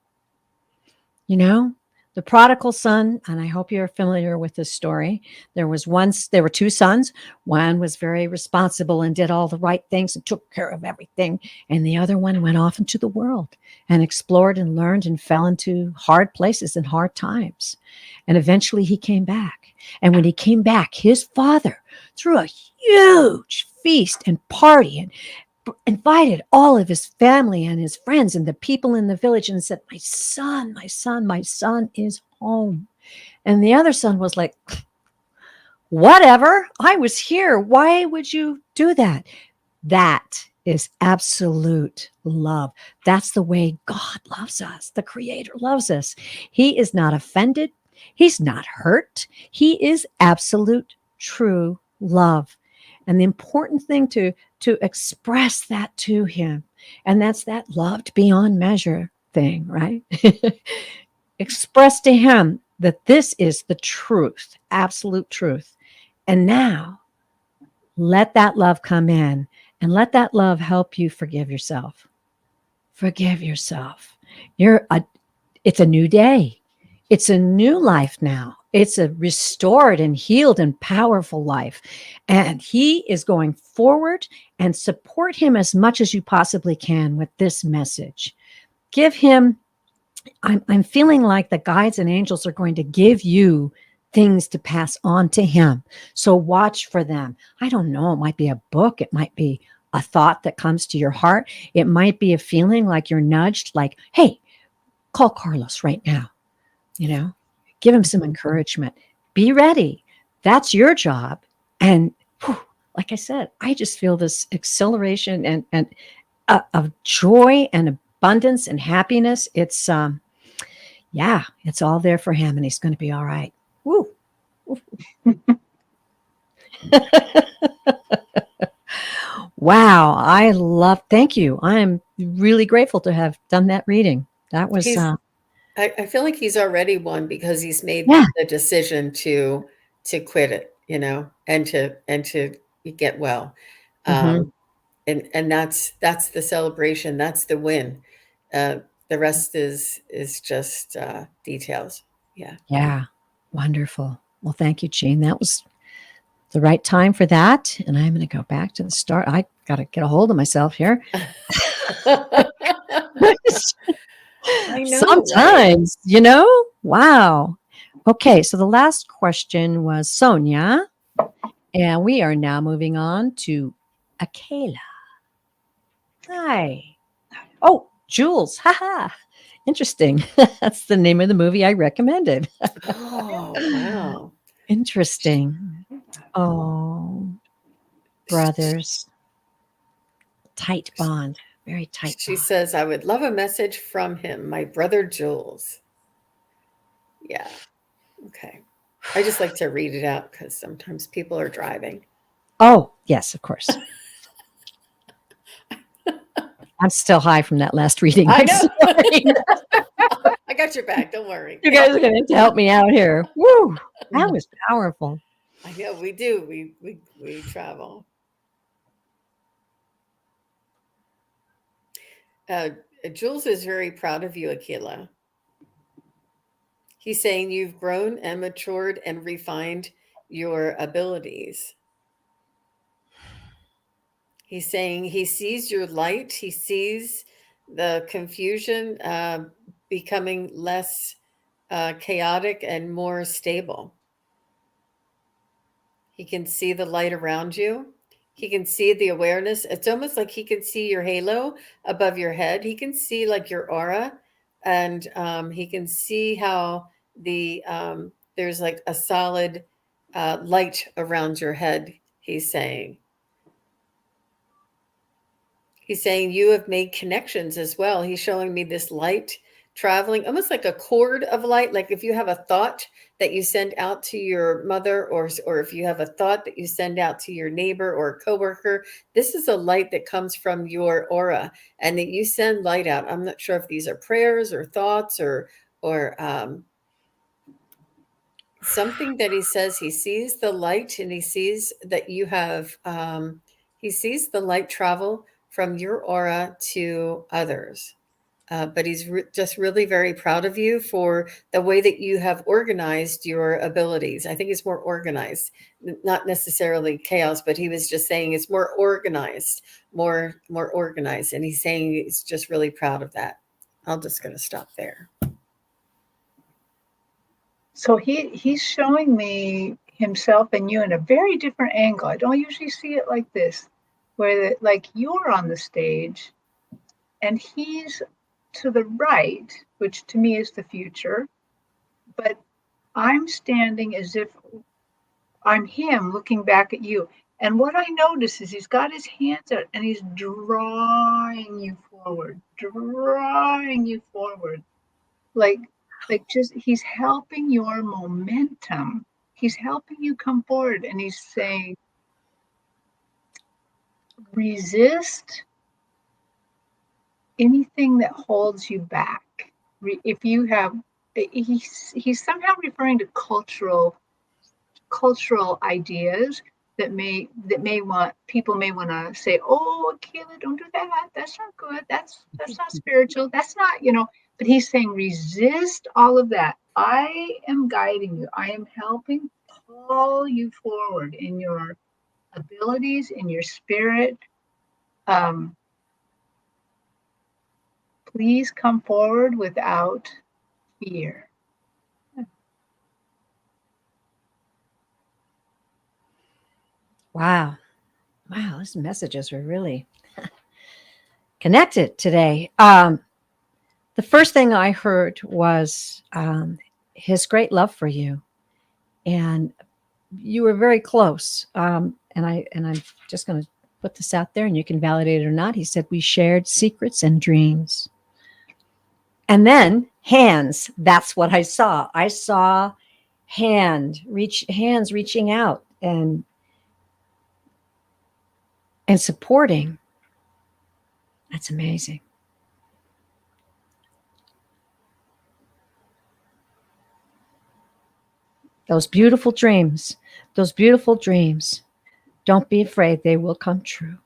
You know, the prodigal son, and I hope you're familiar with this story. There were two sons. One was very responsible and did all the right things and took care of everything. And the other one went off into the world and explored and learned and fell into hard places and hard times. And eventually he came back. And when he came back, his father threw a huge feast and party and invited all of his family and his friends and the people in the village and said, my son is home. And the other son was like, Whatever. I was here. Why would you do that? That is absolute love. That's the way God loves us. The Creator loves us. He is not offended. He's not hurt. He is absolute true love. And the important thing to express that to him, and that's that loved beyond measure thing, right? Express to him that this is the truth, absolute truth. And now let that love come in and let that love help you forgive yourself. Forgive yourself. It's a new day. It's a new life now. It's a restored and healed and powerful life. And he is going forward, and support him as much as you possibly can with this message. Give him, I'm feeling like the guides and angels are going to give you things to pass on to him. So watch for them. I don't know. It might be a book. It might be a thought that comes to your heart. It might be a feeling like you're nudged, like, hey, call Carlos right now. Give him some encouragement. Be ready. That's your job. And whew, like I said, I just feel this acceleration and of joy and abundance and happiness. It's it's all there for him, and he's going to be all right. Woo. Wow. Thank you. I am really grateful to have done that reading. That was, I feel like he's already won because he's made yeah. the decision to quit it, and to get well. Mhm. And that's the celebration. That's the win. The rest is just details. Yeah. Yeah. Wonderful. Well, thank you, Jean. That was the right time for that. And I'm going to go back to the start. I got to get a hold of myself here. I know, right? Sometimes, wow. Okay. So the last question was Sonia. And we are now moving on to Akela. Hi. Oh, Jules. Haha. Interesting. That's the name of the movie I recommended. Oh, wow. Interesting. Oh, brothers. Tight bond. Very tight She bond. says, I would love a message from him, my brother Jules. Yeah. Okay. I just like to read it out because sometimes people are driving. Oh, yes, of course. I'm still high from that last reading. I I'm know. sorry. I got your back. Don't worry. You guys are going to have to help me out here. Woo! That was powerful. I know we do. We travel. Uh, Jules is very proud of you, Akila. He's saying you've grown and matured and refined your abilities. He's saying he sees your light. He sees the confusion becoming less chaotic and more stable. He can see the light around you. He can see the awareness. It's almost like he can see your halo above your head. He can see like your aura, and he can see how there's like a solid light around your head. He's saying. He's saying you have made connections as well. He's showing me this light traveling, almost like a cord of light. Like if you have a thought that you send out to your mother, or if you have a thought that you send out to your neighbor or a coworker, this is a light that comes from your aura, and that you send light out. I'm not sure if these are prayers or thoughts or something that he says. He sees the light, and he sees that you have. He sees the light travel from your aura to others. But he's just really very proud of you for the way that you have organized your abilities. I think it's more organized, not necessarily chaos, but he was just saying it's more organized, more organized. And he's saying he's just really proud of that. I'm just going to stop there. So he's showing me himself and you in a very different angle. I don't usually see it like this, where like you're on the stage and he's to the right, which to me is the future, but I'm standing as if I'm him looking back at you. And what I notice is he's got his hands out and he's drawing you forward, like just he's helping your momentum. He's helping you come forward, and he's saying, resist anything that holds you back. If you have, he's somehow referring to cultural ideas that may want people may want to say, oh, Akela, don't do that, that's not good, that's not spiritual, that's not, but he's saying resist all of that. I am guiding you, I am helping pull you forward in your abilities, in your spirit. Please come forward without fear. Wow. Wow, these messages are really connected today. The first thing I heard was his great love for you, and you were very close. And I'm just going to put this out there, and you can validate it or not. He said we shared secrets and dreams, and then hands. That's what I saw. I saw hands reaching out and supporting. That's amazing. Those beautiful dreams, don't be afraid, they will come true.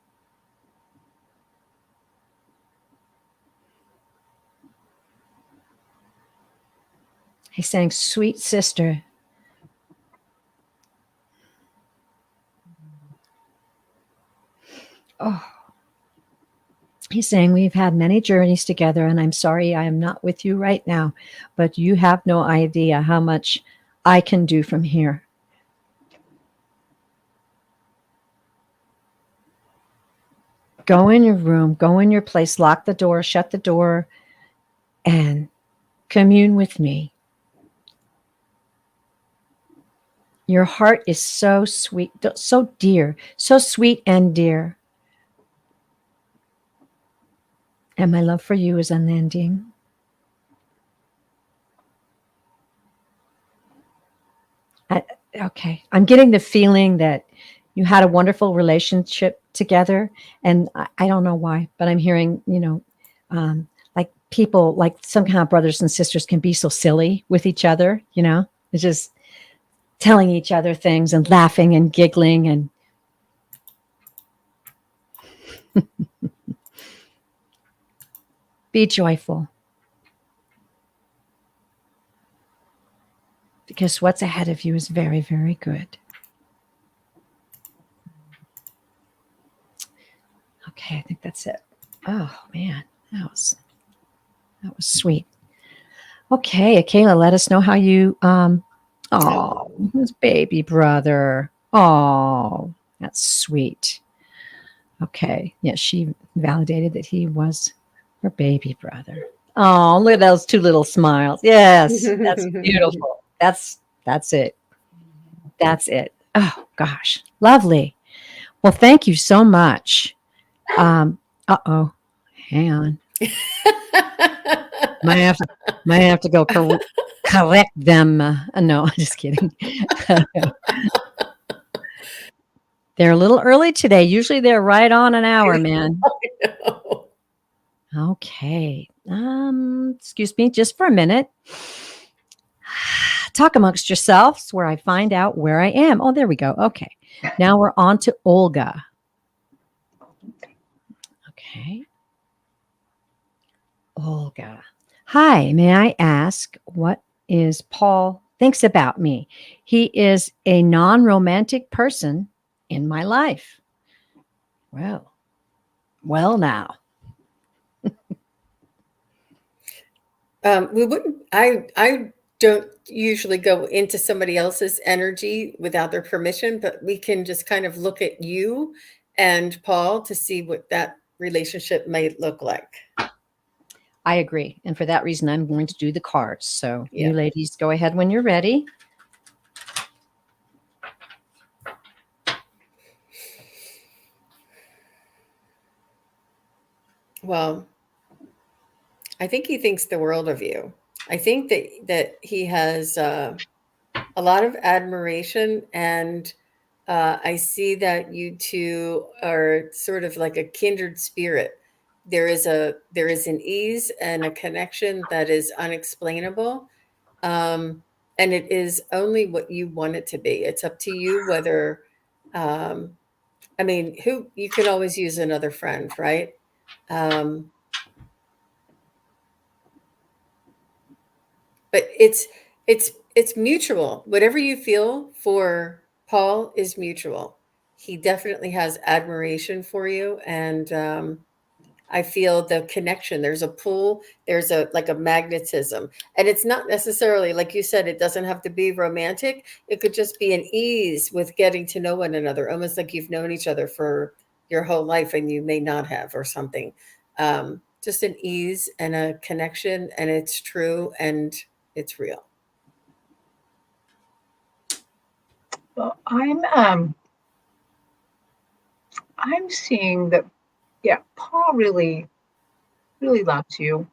He's saying, sweet sister, oh, he's saying, we've had many journeys together, and I'm sorry I am not with you right now, but you have no idea how much I can do from here. Go in your room, go in your place, lock the door, shut the door, and commune with me. Your heart is so sweet, so dear, so sweet and dear. And my love for you is unending. Okay, I'm getting the feeling that you had a wonderful relationship together, and I don't know why, but I'm hearing, like people, like some kind of brothers and sisters can be so silly with each other, it's just telling each other things and laughing and giggling and be joyful, because what's ahead of you is very, very good. Okay, I think that's it. Oh man, that was sweet. Okay, Akela, let us know how you his baby brother. Oh, that's sweet. Okay. Yeah, she validated that he was her baby brother. Oh, look at those two little smiles. Yes, that's beautiful. That's it. That's it. Oh gosh, lovely. Well, thank you so much. Hang on. Might have to go correct them. No, I'm just kidding. They're a little early today. Usually they're right on an hour, man. Okay. Excuse me just for a minute. Talk amongst yourselves where I find out where I am. Oh, there we go. Okay. Now we're on to Olga. Okay. Olga. Hi, may I ask what is Paul thinks about me? He is a non-romantic person in my life. Well now. We wouldn't. I don't usually go into somebody else's energy without their permission, but we can just kind of look at you and Paul to see what that relationship might look like. I agree. And for that reason, I'm going to do the cards. So Yeah. you ladies go ahead when you're ready. Well, I think he thinks the world of you. I think that he has a lot of admiration, and I see that you two are sort of like a kindred spirit. There is an ease and a connection that is unexplainable, um, and it is only what you want it to be. It's up to you whether. Um, I mean, who you can always use another friend, right? Um, but it's mutual. Whatever you feel for Paul is mutual. He definitely has admiration for you, and I feel the connection. There's a pull. There's a like a magnetism, and it's not necessarily like you said. It doesn't have to be romantic. It could just be an ease with getting to know one another, almost like you've known each other for your whole life, and you may not have, or something. Just an ease and a connection, and it's true and it's real. Well, I'm seeing that, yeah, Paul really loves you,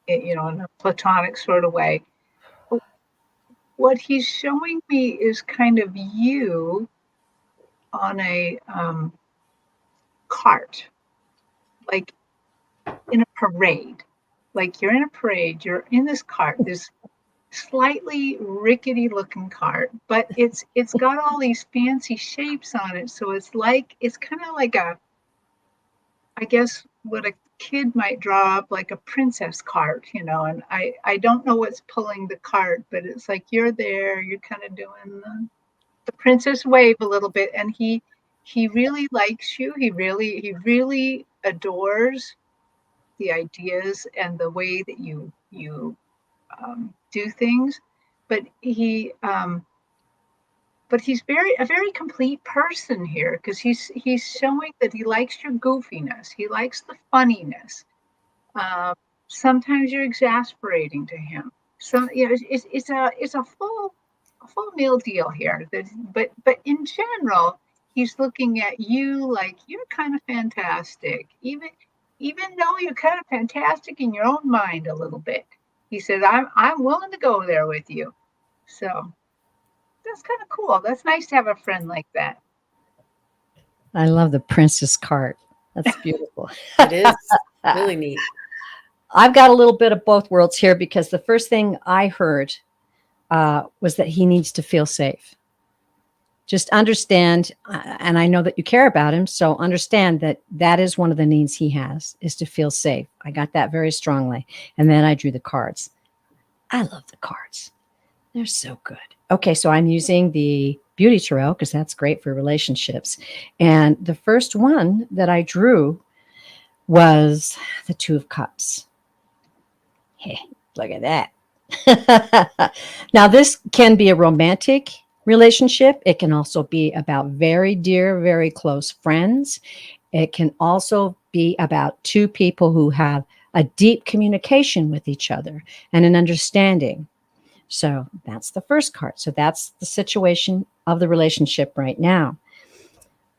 in a platonic sort of way. But what he's showing me is kind of you on a cart, like in a parade. Like you're in a parade, you're in this cart, this slightly rickety looking cart, but it's got all these fancy shapes on it. So it's kind of like I guess what a kid might draw up like a princess cart, and I don't know what's pulling the cart, but it's like you're there, you're kind of doing the princess wave a little bit, and he really likes you. He really adores the ideas and the way that you do things, but he's a very complete person here because he's showing that he likes your goofiness, he likes the funniness. Um, Sometimes you're exasperating to him. It's a full meal deal here. But in general, he's looking at you like you're kind of fantastic, even though you're kind of fantastic in your own mind a little bit. He says, I'm willing to go there with you. So that's kind of cool. That's nice to have a friend like that. I love the princess cart. That's beautiful. It is really neat. I've got a little bit of both worlds here because the first thing I heard was that he needs to feel safe. Just understand, and I know that you care about him, so understand that that is one of the needs he has, is to feel safe. I got that very strongly. And then I drew the cards. I love the cards. They're so good. Okay, so I'm using the Beauty Tarot because that's great for relationships. And the first one that I drew was the Two of Cups. Hey, look at that. Now, this can be a romantic relationship. It can also be about very dear, very close friends. It can also be about two people who have a deep communication with each other and an understanding. So that's the first card. So that's the situation of the relationship right now.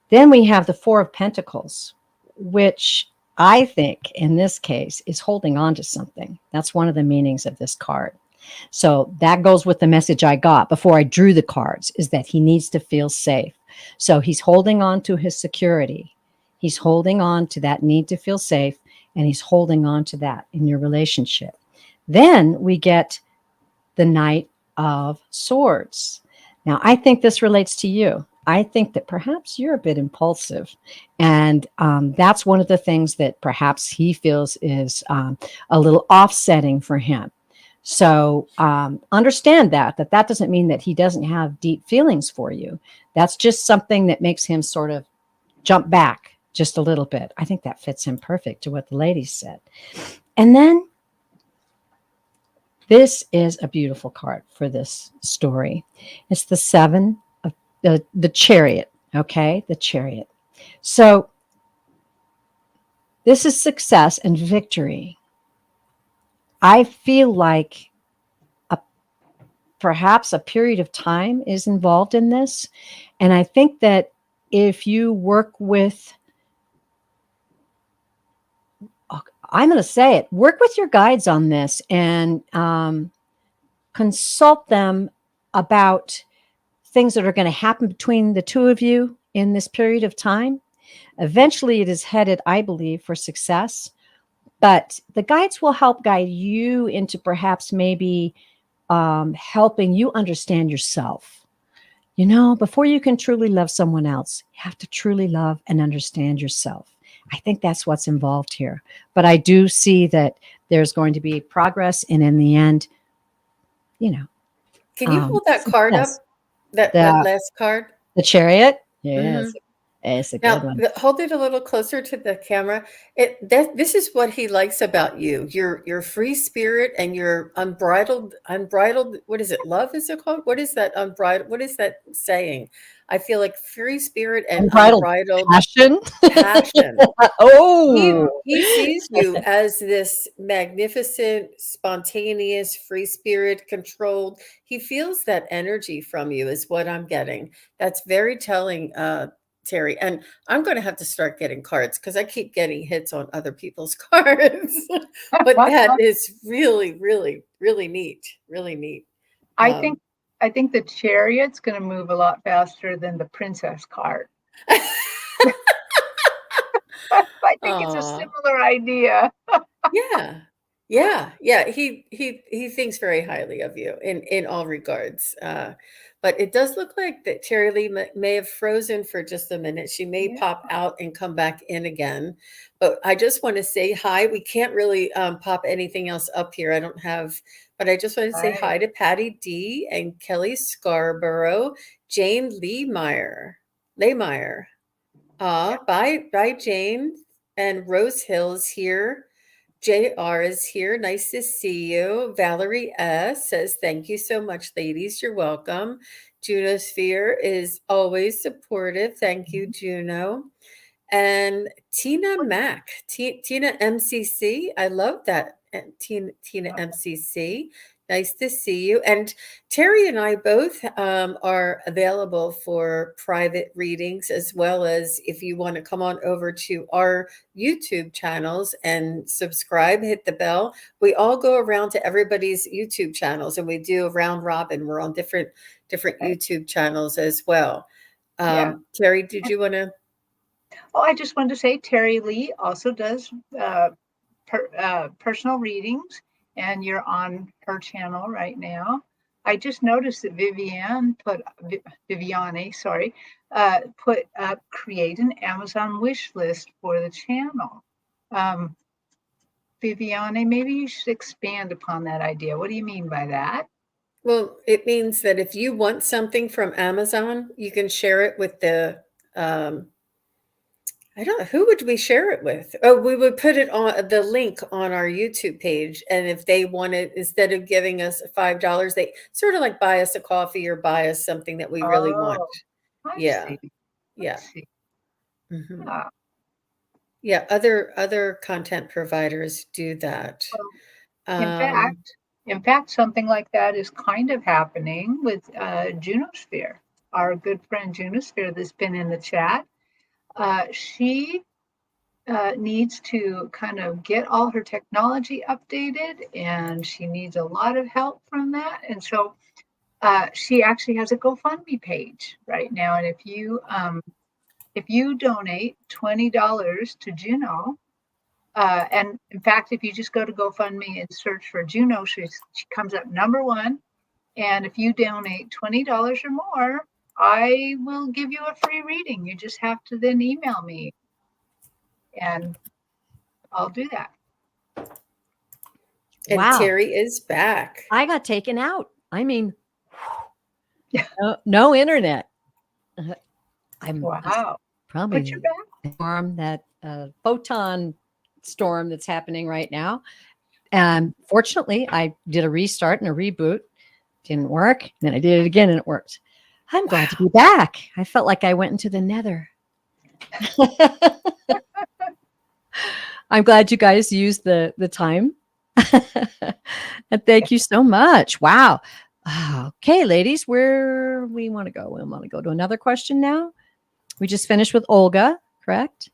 Then we have the Four of Pentacles, which I think in this case is holding on to something. That's one of the meanings of this card. So that goes with the message I got before I drew the cards, is that he needs to feel safe. So he's holding on to his security. He's holding on to that need to feel safe, and he's holding on to that in your relationship. Then we get the Knight of Swords. Now, I think this relates to you. I think that perhaps you're a bit impulsive. And that's one of the things that perhaps he feels is a little offsetting for him. So understand that doesn't mean that he doesn't have deep feelings for you. That's just something that makes him sort of jump back just a little bit. I think that fits him perfect to what the ladies said. And then this is a beautiful card for this story. It's the Seven of the Chariot. Okay, the Chariot. So this is success and victory. I feel like perhaps a period of time is involved in this. And I think that if you work with, I'm going to say it. Work with your guides on this and consult them about things that are going to happen between the two of you in this period of time. Eventually, it is headed, I believe, for success. But the guides will help guide you into perhaps maybe helping you understand yourself. You know, before you can truly love someone else, you have to truly love and understand yourself. I think that's what's involved here. But I do see that there's going to be progress. And in the end, you know, Can you hold that card success. up? That The, last card? the chariot. Hmm. Yes. It's a good Now, one. hold it a little closer to the camera. This is what he likes about you. Your free spirit and your unbridled. What is it? Love is it called? What is that unbridled? What is that saying? I feel like free spirit and Unbridled unbridled passion. passion. Oh, He sees you as this magnificent, spontaneous, free spirit, controlled. He feels that energy from you, is what I'm getting. That's very telling, Terry. And I'm going to have to start getting cards because I keep getting hits on other people's cards. But that is really, really, really neat. Really neat. I Um, think I think the chariot's going to move a lot faster than the princess card. I think it's a aw. similar idea. Yeah. Yeah, yeah, he thinks very highly of you in all regards. But it does look like that Terry Lee may have frozen for just a minute. She may Yeah, pop out and come back in again. But I just want to say hi. We can't really pop anything else up here. I don't have, but I just want to say right. hi to Patty D and Kelly Scarborough, Jane Laymeyer. Yeah. Bye, Jane. And Rose Hill's here. JR is here. Nice to see you. Valerie S says, thank you so much, ladies. You're welcome. Juno Sphere is always supportive. Thank you, Juno. And Tina Mac, Tina MCC. I love that. Tina MCC. Nice to see you. And Terry and I both are available for private readings, as well as if you want to come on over to our YouTube channels and subscribe, hit the bell. We all go around to everybody's YouTube channels and we do a round robin. We're on different Right. YouTube channels as well. Yeah. Terry, did you want to? Oh, I just wanted to say Terry Lee also does personal readings, and you're on her channel right now. I just noticed that Viviane, sorry, put up create an Amazon wish list for the channel. Um, Viviane, maybe you should expand upon that idea. What do you mean by that? Well, it means that if you want something from Amazon, you can share it with the I don't know, who would we share it with? Oh, we would put it on the link on our YouTube page. And if they wanted, instead of giving us $5, they sort of like buy us a coffee or buy us something that we really want. Oh, I Yeah. see. I Yeah. see. Hmm. Ah, Yeah. Other content providers do that. well, in Um, fact, in fact, something like that is kind of happening with Junosphere. Our good friend Junosphere that's been in the chat. She needs to kind of get all her technology updated, and she needs a lot of help from that. And so she actually has a GoFundMe page right now. And if you donate $20 to Juno, and in fact, if you just go to GoFundMe and search for Juno, she comes up number one. And if you donate $20 or more, I will give you a free reading. You just have to then email me, and I'll do that. and wow. Terry is back. I got taken out. I mean, no internet. I'm Wow. probably But you're back. the storm, that photon storm that's happening right now. And fortunately, I did a restart and a reboot. Didn't work. And then I did it again and it worked. I'm glad to be back. I felt like I went into the nether. I'm glad you guys used the time. And thank you so much. Wow. Okay, ladies, where we want to go? We want to go to another question now. We just finished with Olga, correct?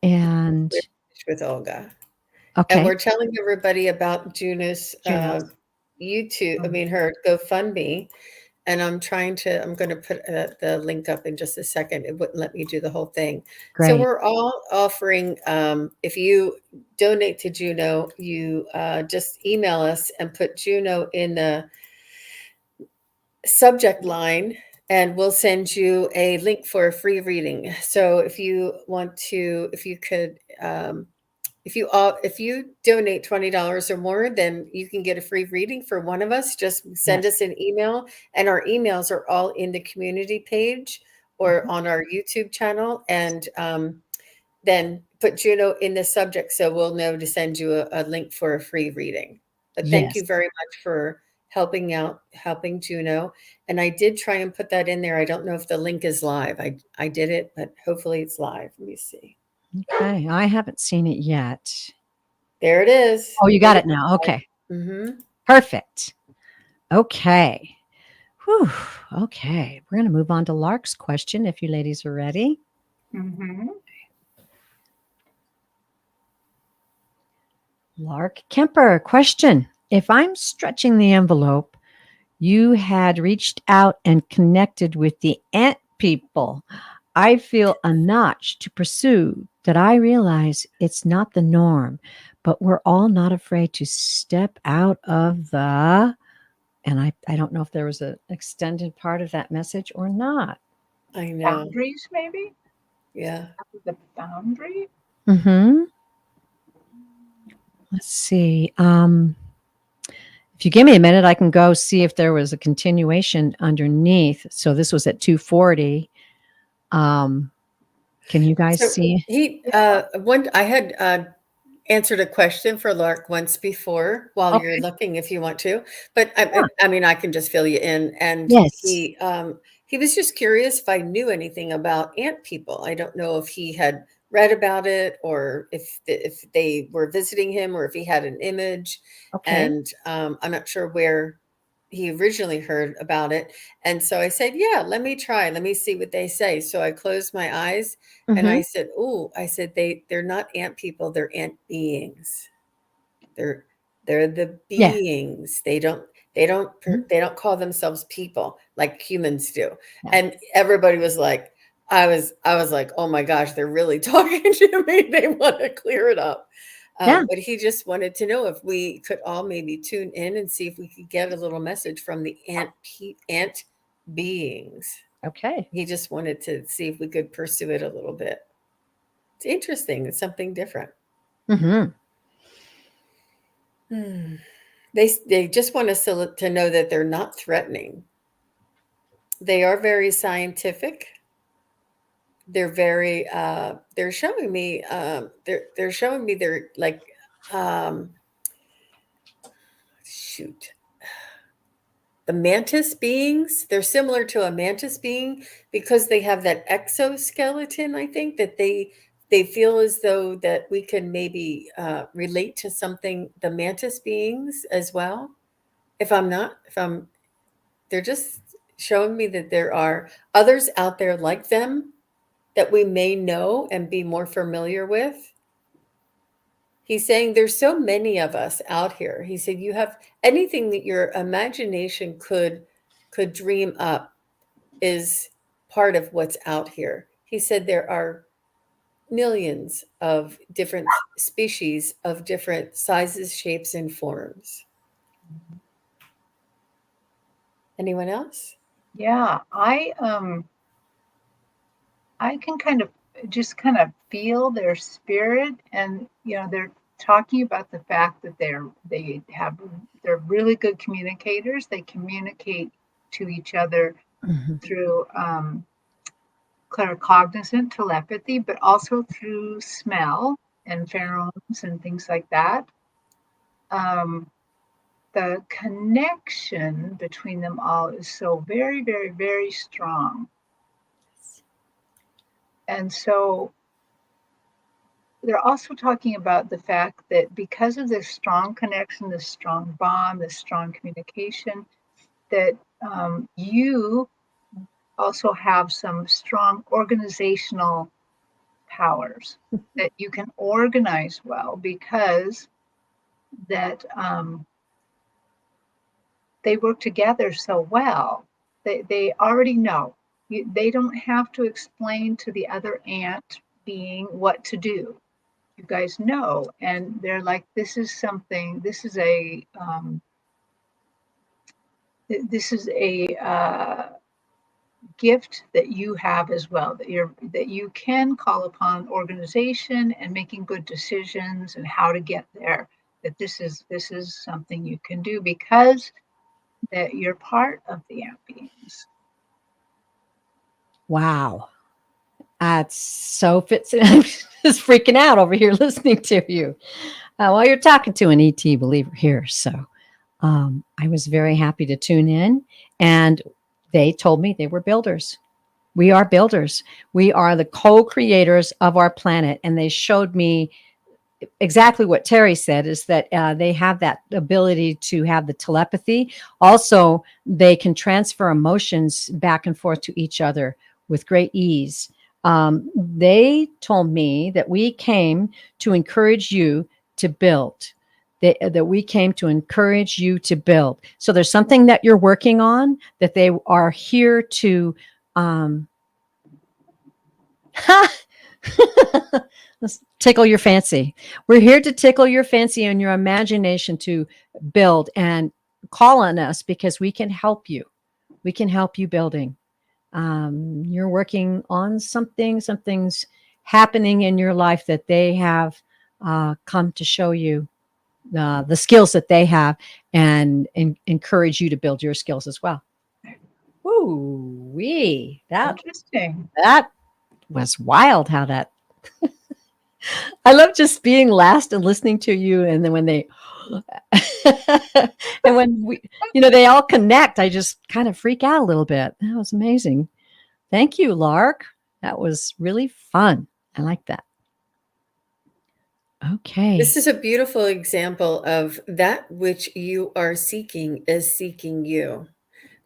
And with Olga. And Okay. we're telling everybody about Juno's Junos. YouTube, I Mm, mean, her GoFundMe. And I'm going to put the link up in just a second. It wouldn't let me do the whole thing. So great. we're all offering, if you donate to Juno, you just email us and put Juno in the subject line, and we'll send you a link for a free reading. So if you want to, if you could, if you donate $20 or more, then you can get a free reading for one of us. Just send Yes. us an email, and our emails are all in the community page or Mhm. on our YouTube channel. And then put Juno in the subject so we'll know to send you a link for a free reading. But thank Yes. you very much for helping Juno. And I did try and put that in there. I don't know if the link is live. I did it, but hopefully it's live. Let me see. Okay. I haven't seen it yet. There it is. Oh, you got It it now. Okay. is. Mm-hmm. Perfect. Okay. Whew. Okay. We're going to move on to Lark's question if you ladies are ready. Mm-hmm. Lark Kemper, question. If I'm stretching the envelope, you had reached out and connected with the ant people. I feel a notch to pursue that I realize it's not the norm, but we're all not afraid to step out of the. And I don't know if there was an extended part of that message or not. I know. Boundaries, maybe? Yeah. The boundary? Mm-hmm. Let's see. If you give me a minute, I can go see if there was a continuation underneath. So this was at 240. Can you guys So see? I had answered a question for Lark once before while you're Okay. looking if you want to, but Yeah. I mean, I can just fill you in. And Yes. he was just curious if I knew anything about ant people. I don't know if he had read about it or if they were visiting him or if he had an image. Okay. And I'm not sure where he originally heard about it. And so I said, yeah, let me try. Let me see what they say. So I closed my eyes and Mm-hmm. I said, oh, I said, they're not ant people, they're ant beings. They're they're the Yeah. beings. Mhm. They don't call themselves people like humans do. Yeah. And everybody was like, I was like, oh my gosh, they're really talking to me. They want to clear it up. Yeah. But he just wanted to know if we could all maybe tune in and see if we could get a little message from the ant beings. Okay. He just wanted to see if we could pursue it a little bit. It's interesting. It's something different. Mm-hmm. Hmm. They just want us to know that they're not threatening. They are very scientific. They're very they're showing me they're showing me they're like um shoot. The mantis beings, they're similar to a mantis being because they have that exoskeleton, I think that they feel as though that we can maybe relate to something the mantis beings as well. If I'm not, if I'm they're just showing me that there are others out there like them that we may know and be more familiar with. He's saying there's so many of us out here. He said you have anything that your imagination could dream up is part of what's out here. He said there are millions of different species of different sizes, shapes, and forms. Anyone else? Yeah, I can kind of just kind of feel their spirit, and they're talking about the fact that they're really good communicators. They communicate to each other Mm-hmm. through claircognizant telepathy, but also through smell and pheromones and things like that. Um, the connection between them all is so very, very, very strong. And so they're also talking about the fact that because of this strong connection, this strong bond, this strong communication, that you also have some strong organizational powers, that you can organize well, because that they work together so well. They already know. They don't have to explain to the other ant being what to do. You guys know, and they're like, this is something. This is a gift that you have as well. That you can call upon organization and making good decisions and how to get there. That this is something you can do because that you're part of the ant beings. Wow. That's so fits. I'm just freaking out over here listening to you. Well, you're talking to an ET believer here. So I was very happy to tune in. And they told me they were builders. We are builders. We are the co-creators of our planet. And they showed me exactly what Terri said, is that they have that ability to have the telepathy. Also, they can transfer emotions back and forth to each other with great ease. They told me that we came to encourage you to build. That we came to encourage you to build. So there's something that you're working on that they are here to let's tickle your fancy. We're here to tickle your fancy and your imagination to build, and call on us because we can help you. We can help you building. You're working on something, something's happening in your life that they have come to show you the skills that they have, and encourage you to build your skills as well. Ooh, Interesting. that was wild how that I love just being last and listening to you, and then when they and when we they all connect, I just kind of freak out a little bit. That was amazing. Thank you, Lark. That was really fun. I like that. Okay. This is a beautiful example of that which you are seeking is seeking you.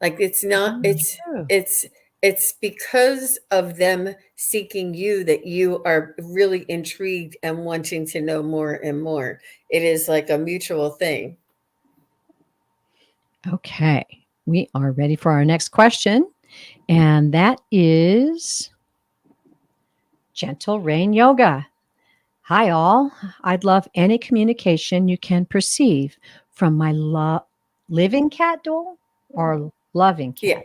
Like it's not, it's because of them seeking you that you are really intrigued and wanting to know more and more. It is like a mutual thing. Okay. We are ready for our next question. And that is Gentle Rain Yoga. Hi, all. I'd love any communication you can perceive from my living cat doll or loving cat? Yeah.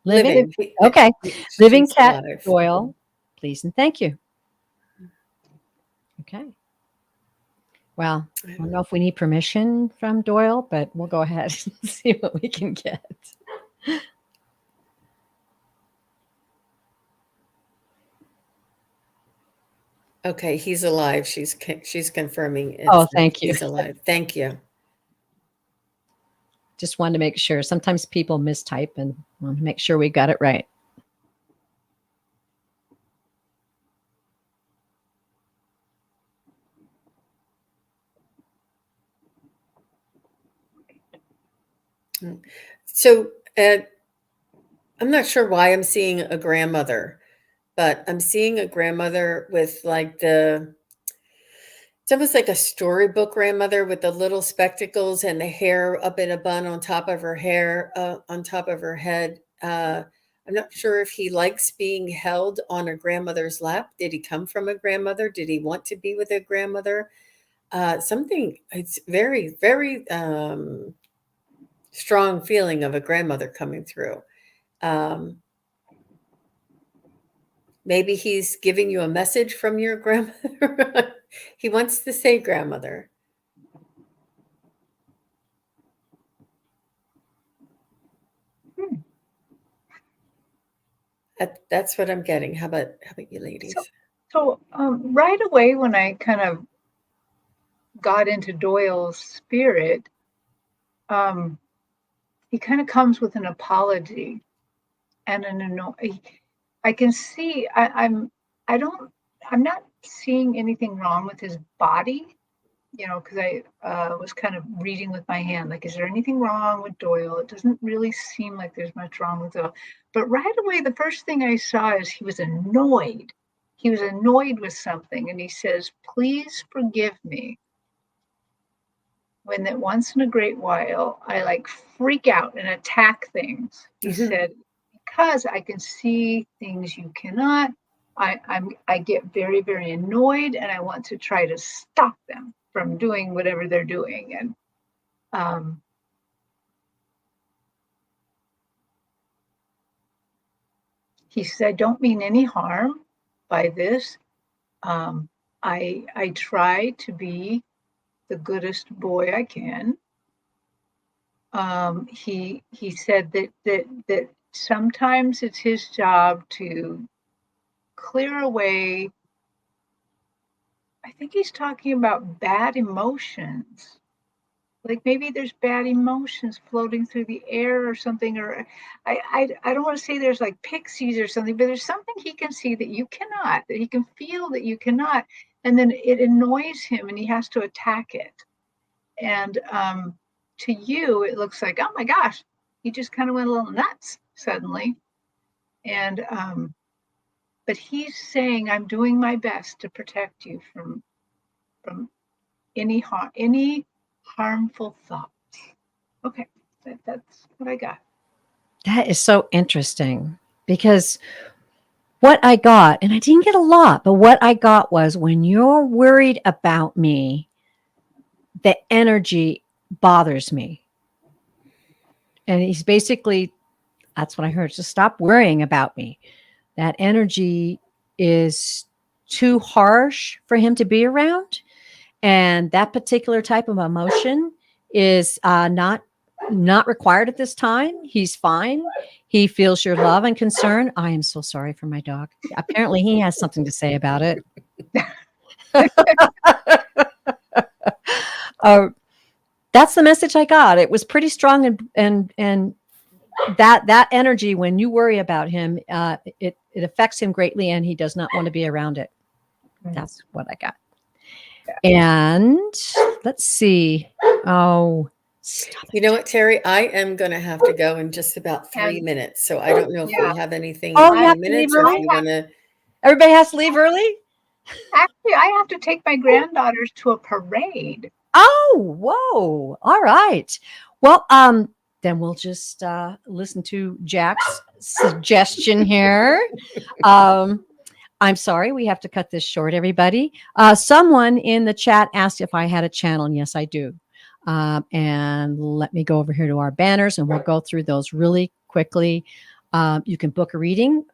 Living? Living. Okay. She's Living cat alive. Doyle, please and thank you. Okay. Well, I don't know if we need permission from Doyle, but we'll go ahead and see what we can get. Okay, he's alive. She's confirming. Oh, thank you. He's alive. Thank you. Just wanted to make sure. Sometimes people mistype, and want to make sure we got it right. So I'm not sure why I'm seeing a grandmother, but I'm seeing a grandmother with like it's almost like a storybook grandmother with the little spectacles and the hair up in a bun on top of her hair, on top of her head. I'm not sure if he likes being held on a grandmother's lap. Did he come from a grandmother? Did he want to be with a grandmother? Something, it's very, very strong feeling of a grandmother coming through. Maybe he's giving you a message from your grandmother. He wants to say grandmother. That's what I'm getting. How about you ladies? So right away when I kind of got into Doyle's spirit, he kind of comes with an apology and I can see I'm not seeing anything wrong with his body, because I was kind of reading with my hand, like, is there anything wrong with Doyle? It doesn't really seem like there's much wrong with Doyle. But right away, the first thing I saw is he was annoyed. he was annoyed with something, and he says, "Please forgive me when that once in a great while I like freak out and attack things." He said, "Because I can see things you cannot. I get very, very annoyed, and I want to try to stop them from doing whatever they're doing." And he said, "I don't mean any harm by this. I try to be the goodest boy I can." He said that sometimes it's his job to clear away. I think he's talking about bad emotions. Like maybe there's bad emotions floating through the air or something, or I don't want to say there's like pixies or something, but there's something he can see that you cannot, that he can feel that you cannot, and then it annoys him and he has to attack it. And to you, it looks like, oh my gosh, he just kind of went a little nuts suddenly. And but he's saying, "I'm doing my best to protect you from any harmful thoughts." Okay, that's what I got. That is so interesting because what I got, and I didn't get a lot, but what I got was when you're worried about me, the energy bothers me. And he's basically, that's what I heard. Just stop worrying about me. That energy is too harsh for him to be around. And that particular type of emotion is not required at this time. He's fine. He feels your love and concern. I am so sorry for my dog. Apparently, he has something to say about it. That's the message I got. It was pretty strong, and that energy, when you worry about him, it affects him greatly, and he does not want to be around it. That's what I got. And let's see. Oh, stop You know what, Terry? I am going to have to go in just about 3 minutes. So I don't know if Yeah. we have anything Oh, in you have 3 to leave minutes or if early? you want to. Everybody has to leave early? Actually, I have to take my granddaughters to a parade. Oh, whoa. All right. Well, then we'll just listen to Jack's suggestion here. I'm sorry, we have to cut this short, everybody. Someone in the chat asked if I had a channel, and yes, I do. And let me go over here to our banners, and we'll go through those really quickly. You can book a reading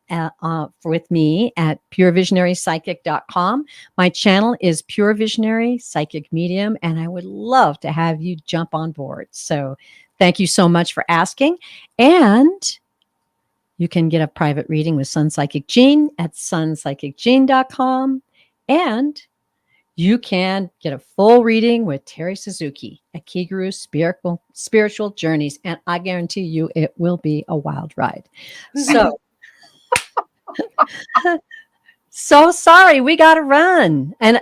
with me at purevisionarypsychic.com. My channel is Pure Visionary Psychic Medium, and I would love to have you jump on board. So thank you so much for asking. And you can get a private reading with Sun Psychic Jean at sunpsychicjean.com. And you can get a full reading with Terri Suzuki at Kigaru Spiritual Journeys. And I guarantee you it will be a wild ride. So, so sorry, we got to run. And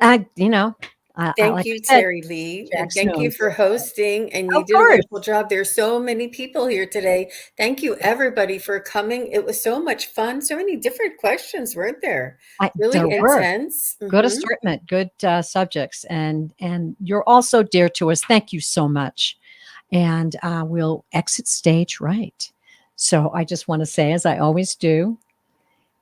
Thank like you, I said, Terry Lee, and Jack thank you knows. for hosting. And you Of did a course. wonderful job. There's so many people here today. Thank you, everybody, for coming. It was so much fun. So many different questions, weren't there? Really There were. intense. Good assortment, good subjects, and you're also dear to us. Thank you so much. And we'll exit stage right. So I just want to say, as I always do,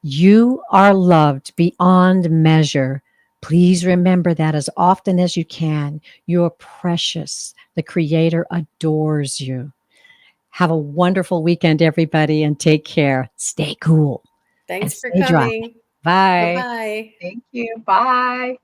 you are loved beyond measure. Please remember that as often as you can. You're precious. The Creator adores you. Have a wonderful weekend, everybody, and take care. Stay cool. Thanks And for stay dry. coming. Bye. Bye-bye. Thank you. Bye.